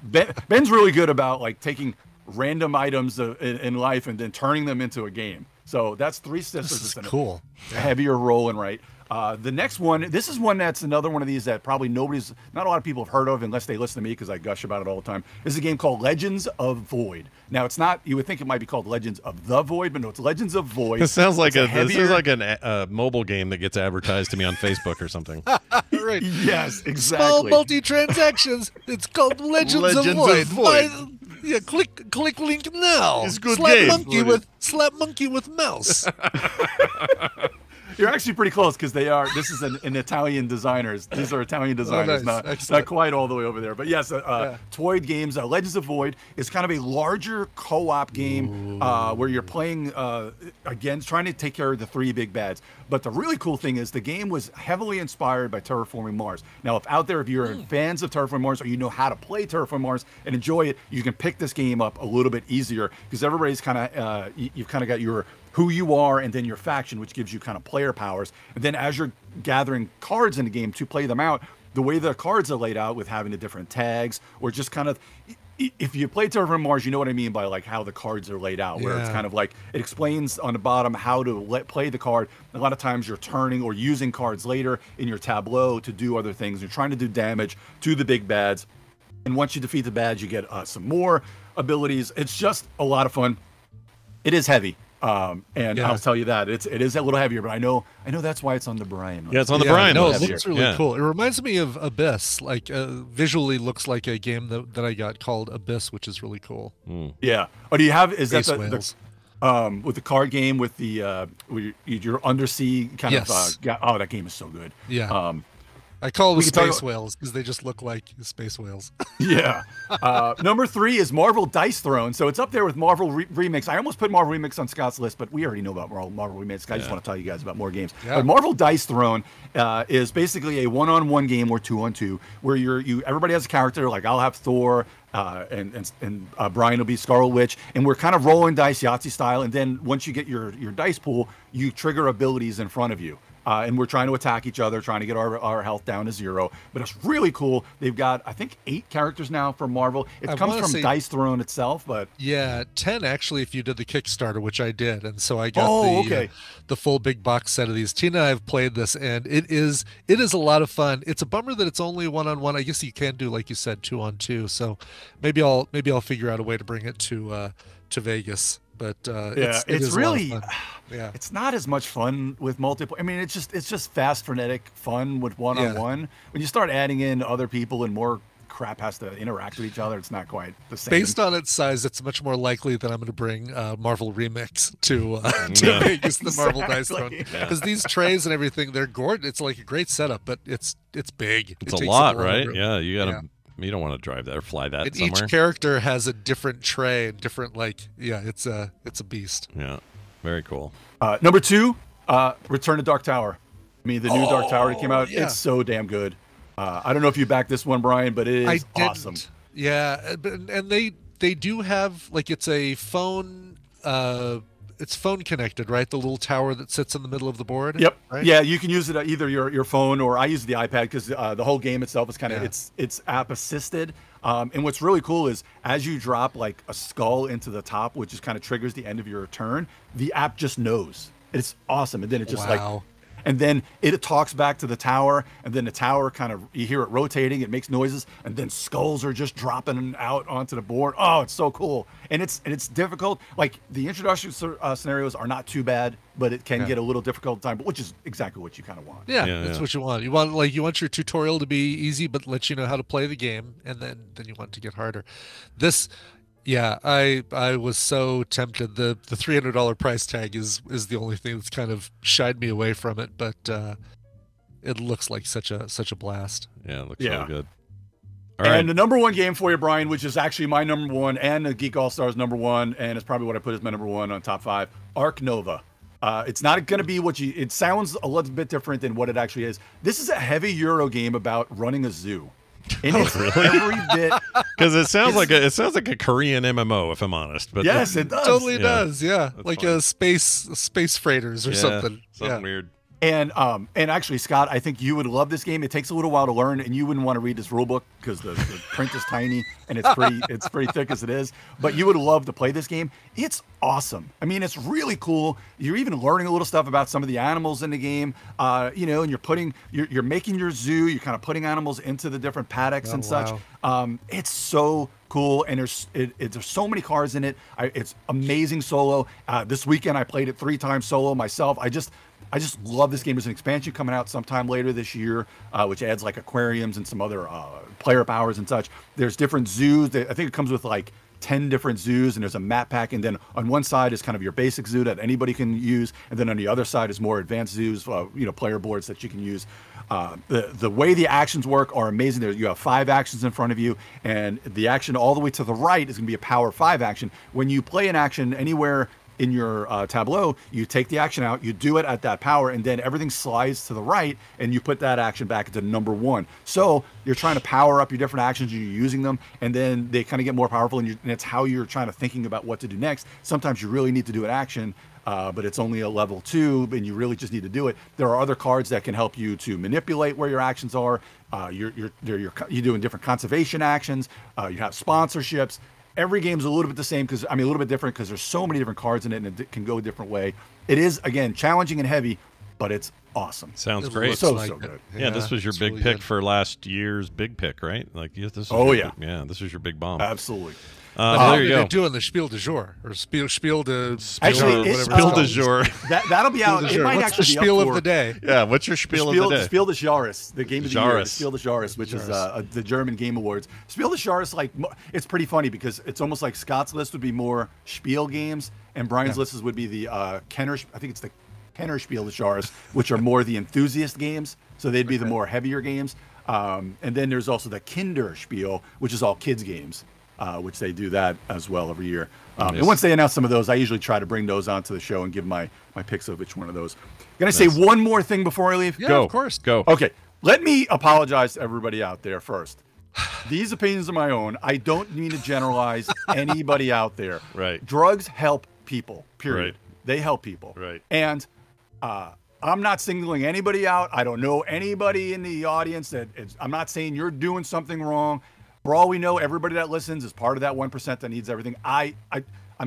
Ben's really good about like taking random items in life and then turning them into a game. So that's Three Sisters. This is cool. Heavier roll and write. The next one, this is one that's another one of these that probably not a lot of people have heard of unless they listen to me because I gush about it all the time. This is a game called Legends of Void. Now, it's not, you would think it might be called Legends of the Void, but no, it's Legends of Void. This sounds like a mobile game that gets advertised to me on Facebook or something. Right. Yes, exactly. Small multi-transactions. It's called Legends of Void. Click link now. It's a good game. Slap monkey with mouse. You're actually pretty close because they are. This is an Italian designers. These are Italian designers, not quite all the way over there. But yes, Toyed Games. Legends of Void is kind of a larger co-op game where you're playing again, trying to take care of the three big bads. But the really cool thing is the game was heavily inspired by Terraforming Mars. Now, if you're fans of Terraforming Mars, or you know how to play Terraforming Mars and enjoy it, you can pick this game up a little bit easier because everybody's kind of you've kind of got your who you are and then your faction, which gives you kind of player powers. And then as you're gathering cards in the game to play them out, the way the cards are laid out with having the different tags or just kind of, if you play Terraforming Mars, you know what I mean by like how the cards are laid out, where it's kind of like it explains on the bottom how to play the card. A lot of times you're turning or using cards later in your tableau to do other things. You're trying to do damage to the big bads. And once you defeat the bads, you get some more abilities. It's just a lot of fun. It is heavy. And I'll tell you that it is a little heavier, but I know that's why it's on the Brian list. Yeah, it's on the Brian list. No, it looks really cool. It reminds me of Abyss. Like visually looks like a game that I got called Abyss, which is really cool. Yeah. Oh, do you have? Is Space that Whales. With the card game with the where you're undersea kind of? Oh, that game is so good. Yeah. I call them space whales because they just look like space whales. Yeah. Number 3 is Marvel Dice Throne. So it's up there with Marvel Remix. I almost put Marvel Remix on Scott's list, but we already know about Marvel Remix. I just want to tell you guys about more games. Yeah. But Marvel Dice Throne is basically a 1-on-1 game or 2-on-2 where everybody has a character. Like I'll have Thor. And Brian will be Scarlet Witch, and we're kind of rolling dice Yahtzee style. And then once you get your dice pool, you trigger abilities in front of you. And we're trying to attack each other, trying to get our health down to 0. But it's really cool. They've got, I think, 8 characters now for Marvel. It comes from Dice Throne itself, but 10 actually if you did the Kickstarter, which I did, and so I got the full big box set of these. Tina and I have played this, and it is a lot of fun. It's a bummer that it's only 1-on-1. I guess you can do, like you said, 2-on-2. So maybe I'll figure out a way to bring it to Vegas. But it's really it's not as much fun with multiplayer. I mean, it's just fast, frenetic fun with 1-on-1. When you start adding in other people and more crap has to interact with each other, it's not quite the same. Based on its size, it's much more likely that I'm going to bring Marvel Remix to Vegas than Marvel Dice Throne, because these trays and everything, they're gorgeous. It's like a great setup, but it's big. It's a lot, right? Yeah, you gotta. You don't want to drive that or fly that somewhere. Each character has a different tray and different, it's a beast. Yeah, very cool. Number 2, Return to Dark Tower. I mean, the new Dark Tower that came out, it's so damn good. I don't know if you backed this one, Brian, but it is awesome. Yeah, and they do have, like, it's a phone... it's phone connected, right? The little tower that sits in the middle of the board. Yep. Right? Yeah, you can use it either your phone, or I use the iPad because the whole game itself is kind of it's app assisted. And what's really cool is as you drop like a skull into the top, which just kind of triggers the end of your turn, the app just knows. It's awesome, and then it just and then it talks back to the tower, and then the tower kind of, you hear it rotating, it makes noises, and then skulls are just dropping out onto the board. Oh, it's so cool. And it's difficult. Like the introduction scenarios are not too bad, but it can get a little difficult at time, which is exactly what you kind of want. Yeah, that's what you want. You want your tutorial to be easy, but let you know how to play the game, and then you want it to get harder. This... Yeah, I was so tempted. The $300 price tag is the only thing that's kind of shied me away from it, but it looks like such a blast. Yeah, it looks so good. All right. And the number 1 game for you, Brian, which is actually my number 1 and the Geek All Stars number 1, and it's probably what I put as my number 1 on top 5. Ark Nova. It's not going to be it sounds a little bit different than what it actually is. This is a heavy Euro game about running a zoo. And it's every bit, because it sounds like a Korean MMO, if I'm honest. But yes, it does. Totally does. Yeah, like a space freighters or something. Something weird. And actually, Scott, I think you would love this game. It takes a little while to learn, and you wouldn't want to read this rule book because the print is tiny and it's pretty thick as it is. But you would love to play this game. It's awesome. I mean, it's really cool. You're even learning a little stuff about some of the animals in the game. And you're making your zoo. You're kind of putting animals into the different paddocks and such. It's so cool, and there's so many cards in it. It's amazing solo. This weekend I played it 3 times solo myself. I just love this game. There's an expansion coming out sometime later this year, which adds like aquariums and some other player powers and such. There's different zoos. I think it comes with like 10 different zoos, and there's a map pack, and then on one side is kind of your basic zoo that anybody can use, and then on the other side is more advanced zoos, player boards that you can use. The way the actions work are amazing. You have 5 actions in front of you, and the action all the way to the right is going to be a power 5 action. When you play an action anywhere in your tableau, you take the action out, you do it at that power, and then everything slides to the right, and you put that action back into number 1. So you're trying to power up your different actions, you're using them, and then they kind of get more powerful, and it's how you're trying to thinking about what to do next. Sometimes you really need to do an action, but it's only a level 2, and you really just need to do it. There are other cards that can help you to manipulate where your actions are. You're doing different conservation actions. You have sponsorships. Every game's a little bit the same a little bit different because there's so many different cards in it, and it can go a different way. It is, again, challenging and heavy, but it's awesome. Sounds great. So good. Yeah, this was your big really pick good. for last year's big pick, right? Like, this was this was your big bomb. Absolutely. There you go. They're doing the Spiel du Jour or Spiel de Actually, Spiel du Jour. That'll be out. It might What's actually the be Spiel up of the day? Yeah, what's your Spiel of the day? Spiel des Jahres, the game of the year. Jahres. Spiel des Jahres, which is the German Game Awards. Spiel des Jahres, it's pretty funny because it's almost like Scott's list would be more Spiel games, and Brian's list would be the Kenner. I think it's the Kenner Spiel des Jahres, which are more the enthusiast games. So they'd be the more heavier games. And then there's also the Kinder Spiel, which is all kids games. Which they do that as well every year. And once they announce some of those, I usually try to bring those onto the show and give my picks of which one of those. Can I say one more thing before I leave? Yeah, of course. Go. Okay, let me apologize to everybody out there first. These opinions are my own. I don't mean to generalize anybody out there. Right. Drugs help people, period. Right. They help people. Right. And I'm not singling anybody out. I don't know anybody in the audience I'm not saying you're doing something wrong. For all we know, everybody that listens is part of that 1% that needs everything. I'm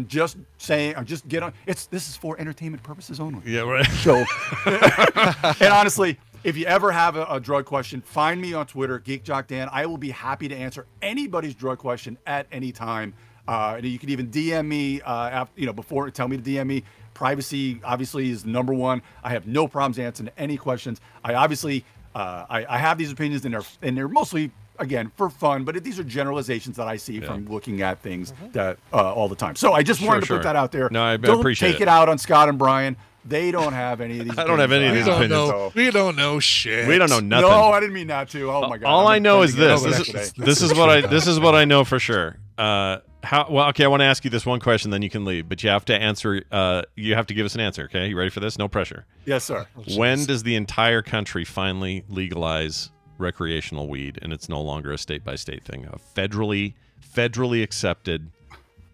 just saying, this is for entertainment purposes only. Yeah, right. So, and honestly, if you ever have a drug question, find me on Twitter, GeekJockDan. I will be happy to answer anybody's drug question at any time. You can even DM me, before, tell me to DM me. Privacy, obviously, is number 1. I have no problems answering any questions. I obviously, I have these opinions, and they're mostly, again, for fun, but these are generalizations that I see from looking at things that all the time. So I just wanted to put that out there. No, I don't appreciate take it out on Scott and Brian. They don't have any of these. I don't have any of these opinions. We don't know shit. We don't know nothing. No, I didn't mean that to. Oh my god. All I know is this. This is what I know for sure. I want to ask you this one question, then you can leave. But you have to answer. You have to give us an answer. Okay, you ready for this? No pressure. Yes, sir. When does the entire country finally legalize recreational weed, and it's no longer a state-by-state thing? A federally accepted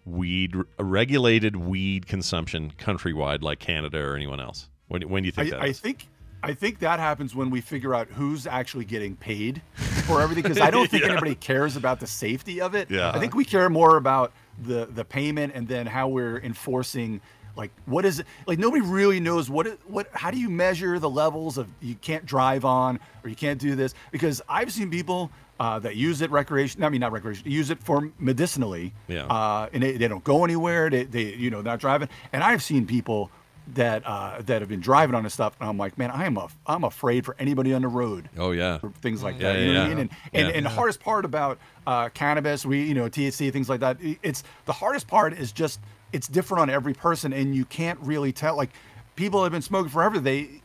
regulated weed consumption countrywide, like Canada or anyone else. When do you think that is? I think that happens when we figure out who's actually getting paid for everything, because I don't think anybody cares about the safety of it. Yeah. I think we care more about the payment, and then how we're enforcing. Like, what is it? Like, nobody really knows how do you measure the levels of you can't drive on, or you can't do this? Because I've seen people that use it not recreation, use it for medicinally. Yeah. And they don't go anywhere. They not driving. And I've seen people that have been driving on this stuff, and I'm like, man, I'm afraid for anybody on the road. Oh yeah. For things like Yeah, that. You know yeah, what I mean? And the hardest part about cannabis, THC, things like that. It's the hardest part is just, it's different on every person, and you can't really tell. Like, people have been smoking forever. They,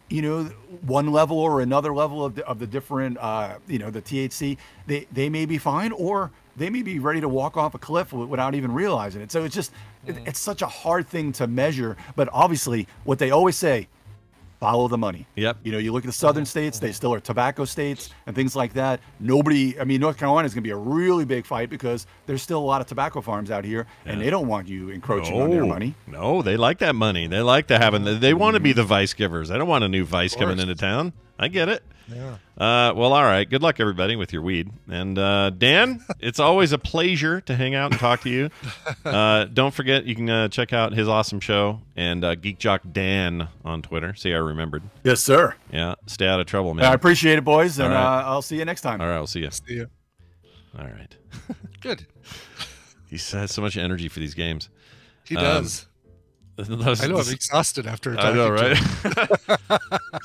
one level or another level of the different, the THC, they may be fine, or they may be ready to walk off a cliff without even realizing it. So it's just, it's such a hard thing to measure. But obviously, what they always say, follow the money. Yep. You look at the southern states, they still are tobacco states and things like that. North Carolina is going to be a really big fight, because there's still a lot of tobacco farms out here, and they don't want you encroaching on their money. No, they like that money. They like to have they want to be the vice givers. They don't want a new vice coming into town. I get it. Yeah. Well, all right. Good luck, everybody, with your weed. And Dan, it's always a pleasure to hang out and talk to you. Don't forget, you can check out his awesome show and Geek Jock Dan on Twitter. See, I remembered. Yes, sir. Yeah. Stay out of trouble, man. I appreciate it, boys, and right. I'll see you next time. All right, I'll see you. See you. All right. Good. He has so much energy for these games. He does. I know, I'm exhausted after talking. I know, right?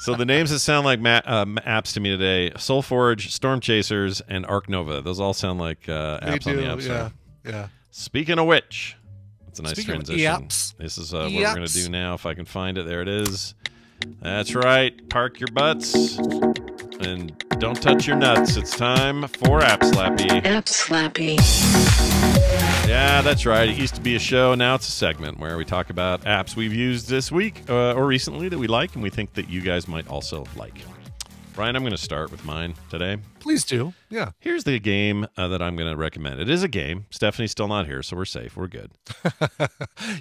So the names that sound like apps to me today: Soulforge, Storm Chasers, and Arc Nova. Those all sound like apps on the App Store. Yeah. Speaking of which, it's a nice Speaking of transition. yaps. This is what we're going to do now. If I can find it, there it is. That's right. Park your butts and don't touch your nuts. It's time for App Slappy. App Slappy. Yeah, that's right. It used to be a show. Now it's a segment where we talk about apps we've used this week or recently that we like and we think that you guys might also like. Brian, I'm going to start with mine today. Please do. Yeah. Here's the game that I'm going to recommend. It is a game. Stephanie's still not here, so we're safe. We're good.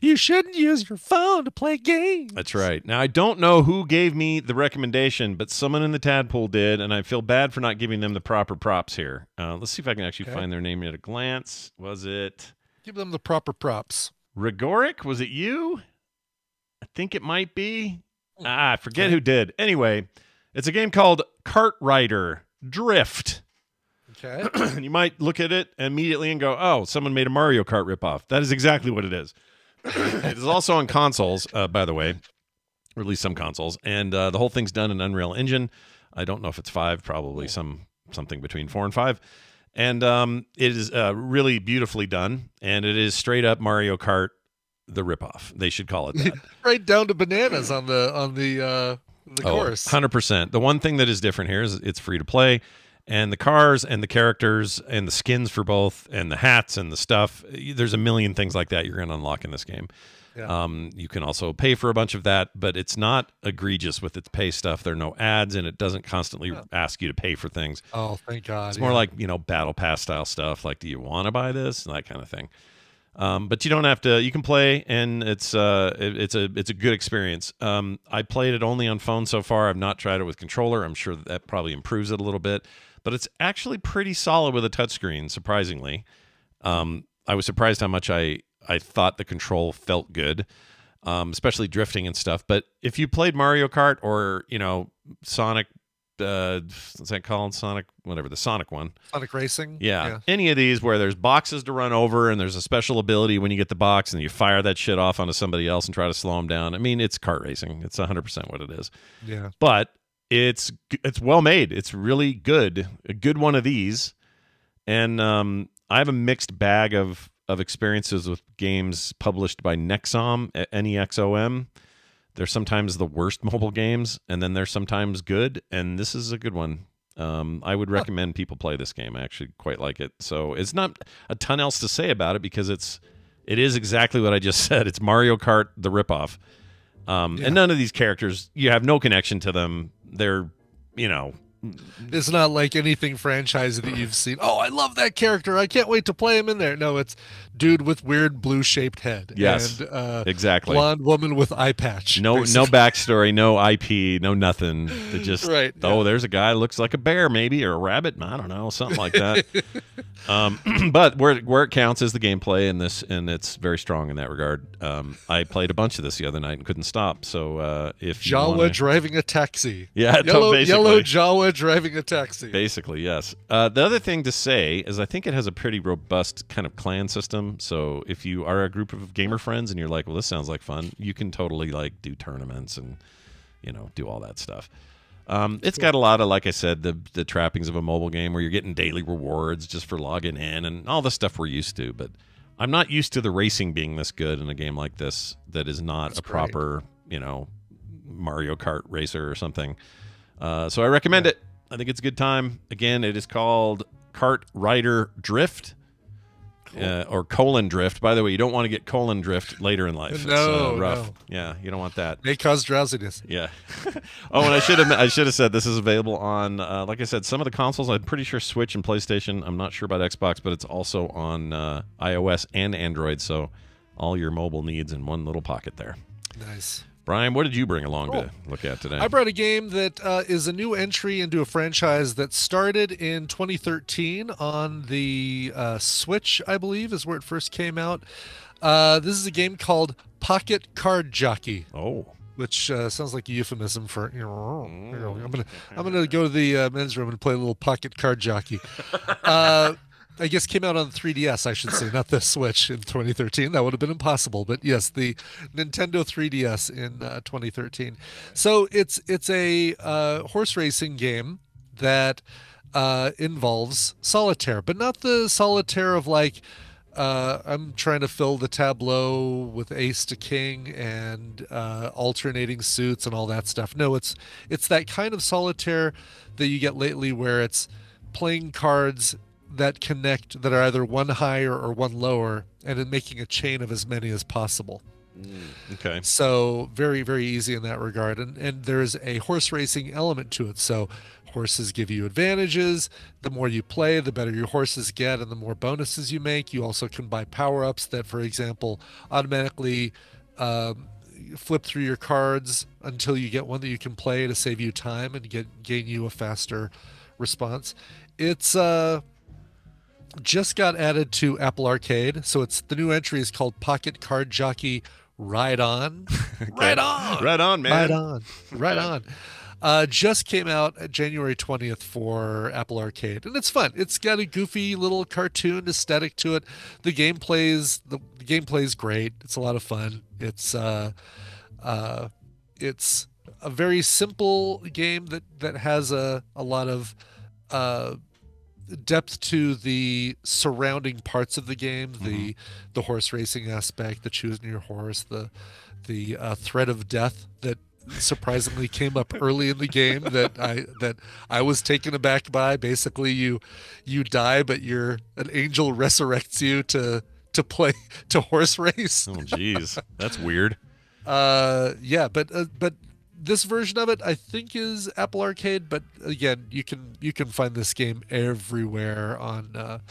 You shouldn't use your phone to play games. That's right. Now, I don't know who gave me the recommendation, but someone in the tadpole did, and I feel bad for not giving them the proper props here. Let's see if I can actually find their name at a glance. Was it? Give them the proper props. Rigoric? Was it you? I think it might be. I forget who did. Anyway, it's a game called Kart Rider Drift. Okay. You might look at it immediately and go, oh, someone made a Mario Kart ripoff. That is exactly what it is. It is also on consoles, by the way, or at least some consoles. And the whole thing's done in Unreal Engine. I don't know if it's 5, probably something between 4 and 5. And it is really beautifully done. And it is straight up Mario Kart, the ripoff. They should call it that. Right down to bananas on the course. 100%. The one thing that is different here is it's free to play. And the cars and the characters and the skins for both and the hats and the stuff, there's a million things like that you're going to unlock in this game. Yeah. You can also pay for a bunch of that, but it's not egregious with its pay stuff. There are no ads, and it doesn't constantly ask you to pay for things. Oh, thank God. It's more like, Battle Pass style stuff, like, do you want to buy this? And that kind of thing. But you don't have to. You can play, and it's a good experience. I played it only on phone so far. I've not tried it with controller. I'm sure that probably improves it a little bit. But it's actually pretty solid with a touchscreen, surprisingly. I was surprised how much I thought the control felt good, especially drifting and stuff. But if you played Mario Kart or, Sonic, what's that called? Sonic, whatever, the Sonic one. Sonic Racing? Yeah. Any of these where there's boxes to run over and there's a special ability when you get the box and you fire that shit off onto somebody else and try to slow them down. I mean, it's kart racing. It's 100% what it is. Yeah. But it's well made. It's really good. A good one of these. And I have a mixed bag of experiences with games published by Nexom, Nexom. They're sometimes the worst mobile games, and then they're sometimes good, and this is a good one. I would recommend people play this game. I actually quite like it. So it's not a ton else to say about it because it is exactly what I just said. It's Mario Kart, the ripoff. And none of these characters, you have no connection to them. They're, It's not like anything franchise that you've seen. Oh, I love that character. I can't wait to play him in there. No, it's dude with weird blue-shaped head. Yes, and, exactly. Blonde woman with eye patch. No backstory, no IP, no nothing. They just, right, there's a guy who looks like a bear maybe, or a rabbit. I don't know, something like that. But where it counts is the gameplay in this, and it's very strong in that regard. I played a bunch of this the other night and couldn't stop. So if Jawa driving a taxi. Yeah, yellow basically. Jawa driving a taxi. Basically, yes. The other thing to say is I think it has a pretty robust kind of clan system. So if you are a group of gamer friends and you're like, well, this sounds like fun, you can totally do tournaments and do all that stuff. It's got a lot of, like I said, the trappings of a mobile game where you're getting daily rewards just for logging in and all the stuff we're used to. But I'm not used to the racing being this good in a game like this that is not proper, Mario Kart racer or something. So I recommend it. I think it's a good time. Again, it is called Kart Rider Drift. Or colon drift. By the way, you don't want to get colon drift later in life. No, it's rough. no. Yeah, you don't want that. May cause drowsiness. Yeah. Oh, and I should have said this is available on, like I said, some of the consoles. I'm pretty sure Switch and PlayStation. I'm not sure about Xbox, but it's also on iOS and Android. So all your mobile needs in one little pocket there. Nice. Brian, what did you bring along to look at today? I brought a game that is a new entry into a franchise that started in 2013 on the Switch, I believe, is where it first came out. This is a game called Pocket Card Jockey. Oh. Which sounds like a euphemism for, I'm gonna go to the men's room and play a little Pocket Card Jockey. I guess came out on the 3DS, I should say, not the Switch in 2013. That would have been impossible. But yes, the Nintendo 3DS in 2013. So it's a horse racing game that involves solitaire, but not the solitaire of I'm trying to fill the tableau with ace to king and alternating suits and all that stuff. No, it's that kind of solitaire that you get lately where it's playing cards that connect, that are either one higher or one lower, and then making a chain of as many as possible. Okay. So very, very easy in that regard. And there's a horse racing element to it. So horses give you advantages. The more you play, the better your horses get and the more bonuses you make. You also can buy power-ups that, for example, automatically flip through your cards until you get one that you can play to save you time and gain you a faster response. It's just got added to Apple Arcade. So the new entry is called Pocket Card Jockey Ride On. Right on. Right on, man. Right on. Right on. Just came out January 20th for Apple Arcade, and it's fun. It's got a goofy little cartoon aesthetic to it. The gameplay's great. It's a lot of fun. It's a very simple game that has a lot of depth to the surrounding parts of the game, the horse racing aspect, the choosing your horse, the threat of death that surprisingly came up early in the game that I was taken aback by. Basically, you die, but an angel resurrects you to horse race. Oh, geez, that's weird. Yeah, but this version of it, I think, is Apple Arcade. But again, you can find this game everywhere on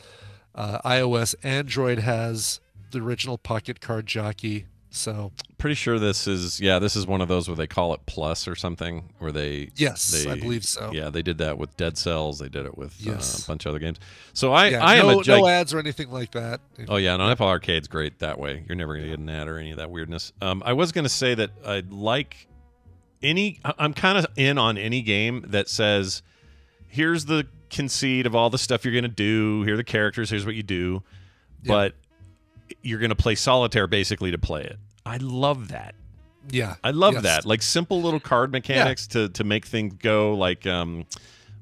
iOS. Android has the original Pocket Card Jockey. So pretty sure this is one of those where they call it Plus or something, where they I believe so. Yeah, they did that with Dead Cells. They did it with a bunch of other games. So I am no ads or anything like that. Oh yeah, no, Apple Arcade's great that way. You're never gonna get an ad or any of that weirdness. I was gonna say that I'm kind of in on any game that says, here's the conceit of all the stuff you're gonna do. Here are the characters. Here's what you do, but you're gonna play solitaire basically to play it. I love that. Yeah, I love that. Like simple little card mechanics to make things go. Like what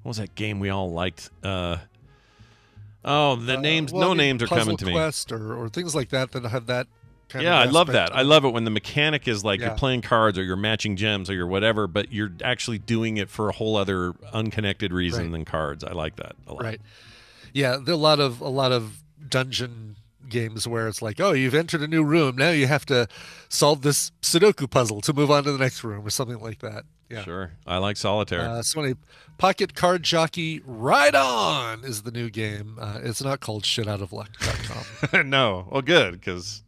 was that game we all liked? The names. No names are coming to me. Quest or things like that have that. Kind of I love that. I love it when the mechanic is like you're playing cards or you're matching gems or you're whatever, but you're actually doing it for a whole other unconnected reason than cards. I like that a lot. Right. Yeah, there are a lot of dungeon games where it's like, oh, you've entered a new room, now you have to solve this Sudoku puzzle to move on to the next room or something like that. Yeah, sure. I like solitaire. Pocket Card Jockey Ride On is the new game. It's not called shitoutofluck.com. No. Well, good, because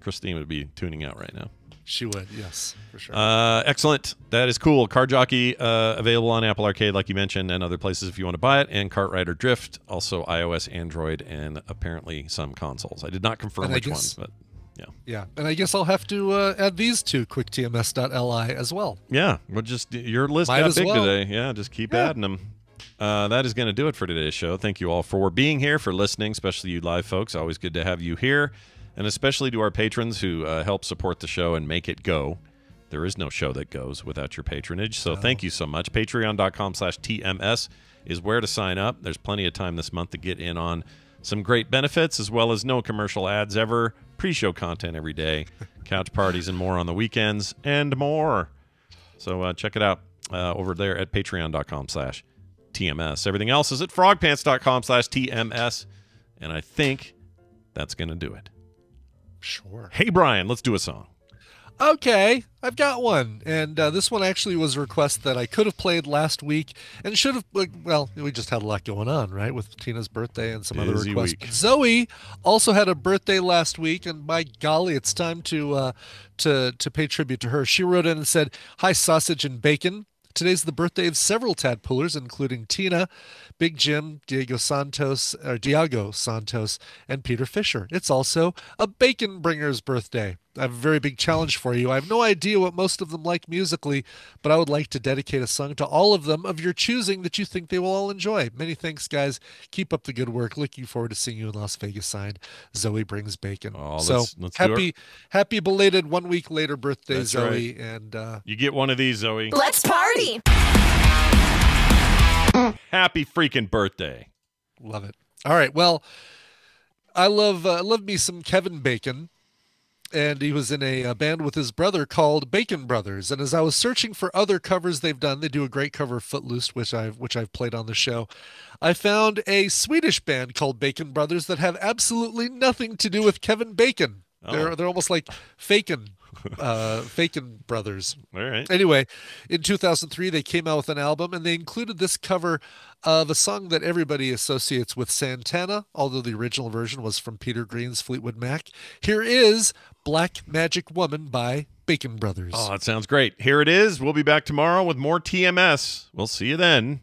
Christine would be tuning out right now. She would, yes, for sure. Excellent. That is cool. Card Jockey, available on Apple Arcade, like you mentioned, and other places if you want to buy it. And Kart Rider Drift, also iOS, Android, and apparently some consoles. I did not confirm which ones, but yeah. Yeah, and I guess I'll have to add these to quicktms.li as well. Yeah, well, just your list got big today. Yeah, just keep adding them. That is going to do it for today's show. Thank you all for being here, for listening, especially you live folks. Always good to have you here. And especially to our patrons who help support the show and make it go. There is no show that goes without your patronage. So thank you so much. Patreon.com/TMS is where to sign up. There's plenty of time this month to get in on some great benefits, as well as no commercial ads ever, pre-show content every day, couch parties and more on the weekends, and more. So check it out over there at patreon.com/TMS. Everything else is at frogpants.com/TMS. And I think that's going to do it. Sure. Hey, Brian, let's do a song. Okay, I've got one. And this one actually was a request that I could have played last week and should have, well, we just had a lot going on, right, with Tina's birthday and some other requests. But Zoe also had a birthday last week, and by golly, it's time to pay tribute to her. She wrote in and said, "Hi, Sausage and Bacon. Today's the birthday of several tadpoolers, including Tina, Big Jim, Diego Santos, and Peter Fisher. It's also a Bacon Bringer's birthday. I have a very big challenge for you. I have no idea what most of them like musically, but I would like to dedicate a song to all of them of your choosing that you think they will all enjoy. Many thanks, guys. Keep up the good work. Looking forward to seeing you in Las Vegas. Signed, Zoe Brings Bacon." Oh, so let's happy belated 1 week later birthday, That's Zoe. Right. And you get one of these, Zoe. Let's party. Happy freaking birthday. Love it. All right. Well, I love me some Kevin Bacon. And he was in a band with his brother called Bacon Brothers. And as I was searching for other covers they've done, they do a great cover of Footloose, which I've played on the show. I found a Swedish band called Bacon Brothers that have absolutely nothing to do with Kevin Bacon. Oh. They're almost like Fakin Brothers. All right. Anyway, in 2003 they came out with an album, and they included this cover of a song that everybody associates with Santana, although the original version was from Peter Green's Fleetwood Mac. Here is Black Magic Woman by Bacon Brothers. Oh, that sounds great. Here it is. We'll be back tomorrow with more TMS. We'll see you then.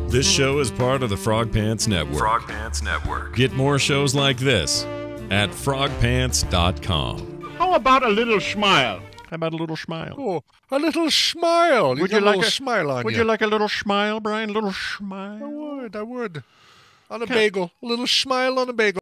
This show is part of the Frog Pants Network. Frog Pants Network. Get more shows like this at frogpants.com. How about a little smile? How about a little smile? Oh, a little smile. Would you like a smile on Would you like a little smile, Brian? A little smile? I would. On a bagel. A little smile on a bagel.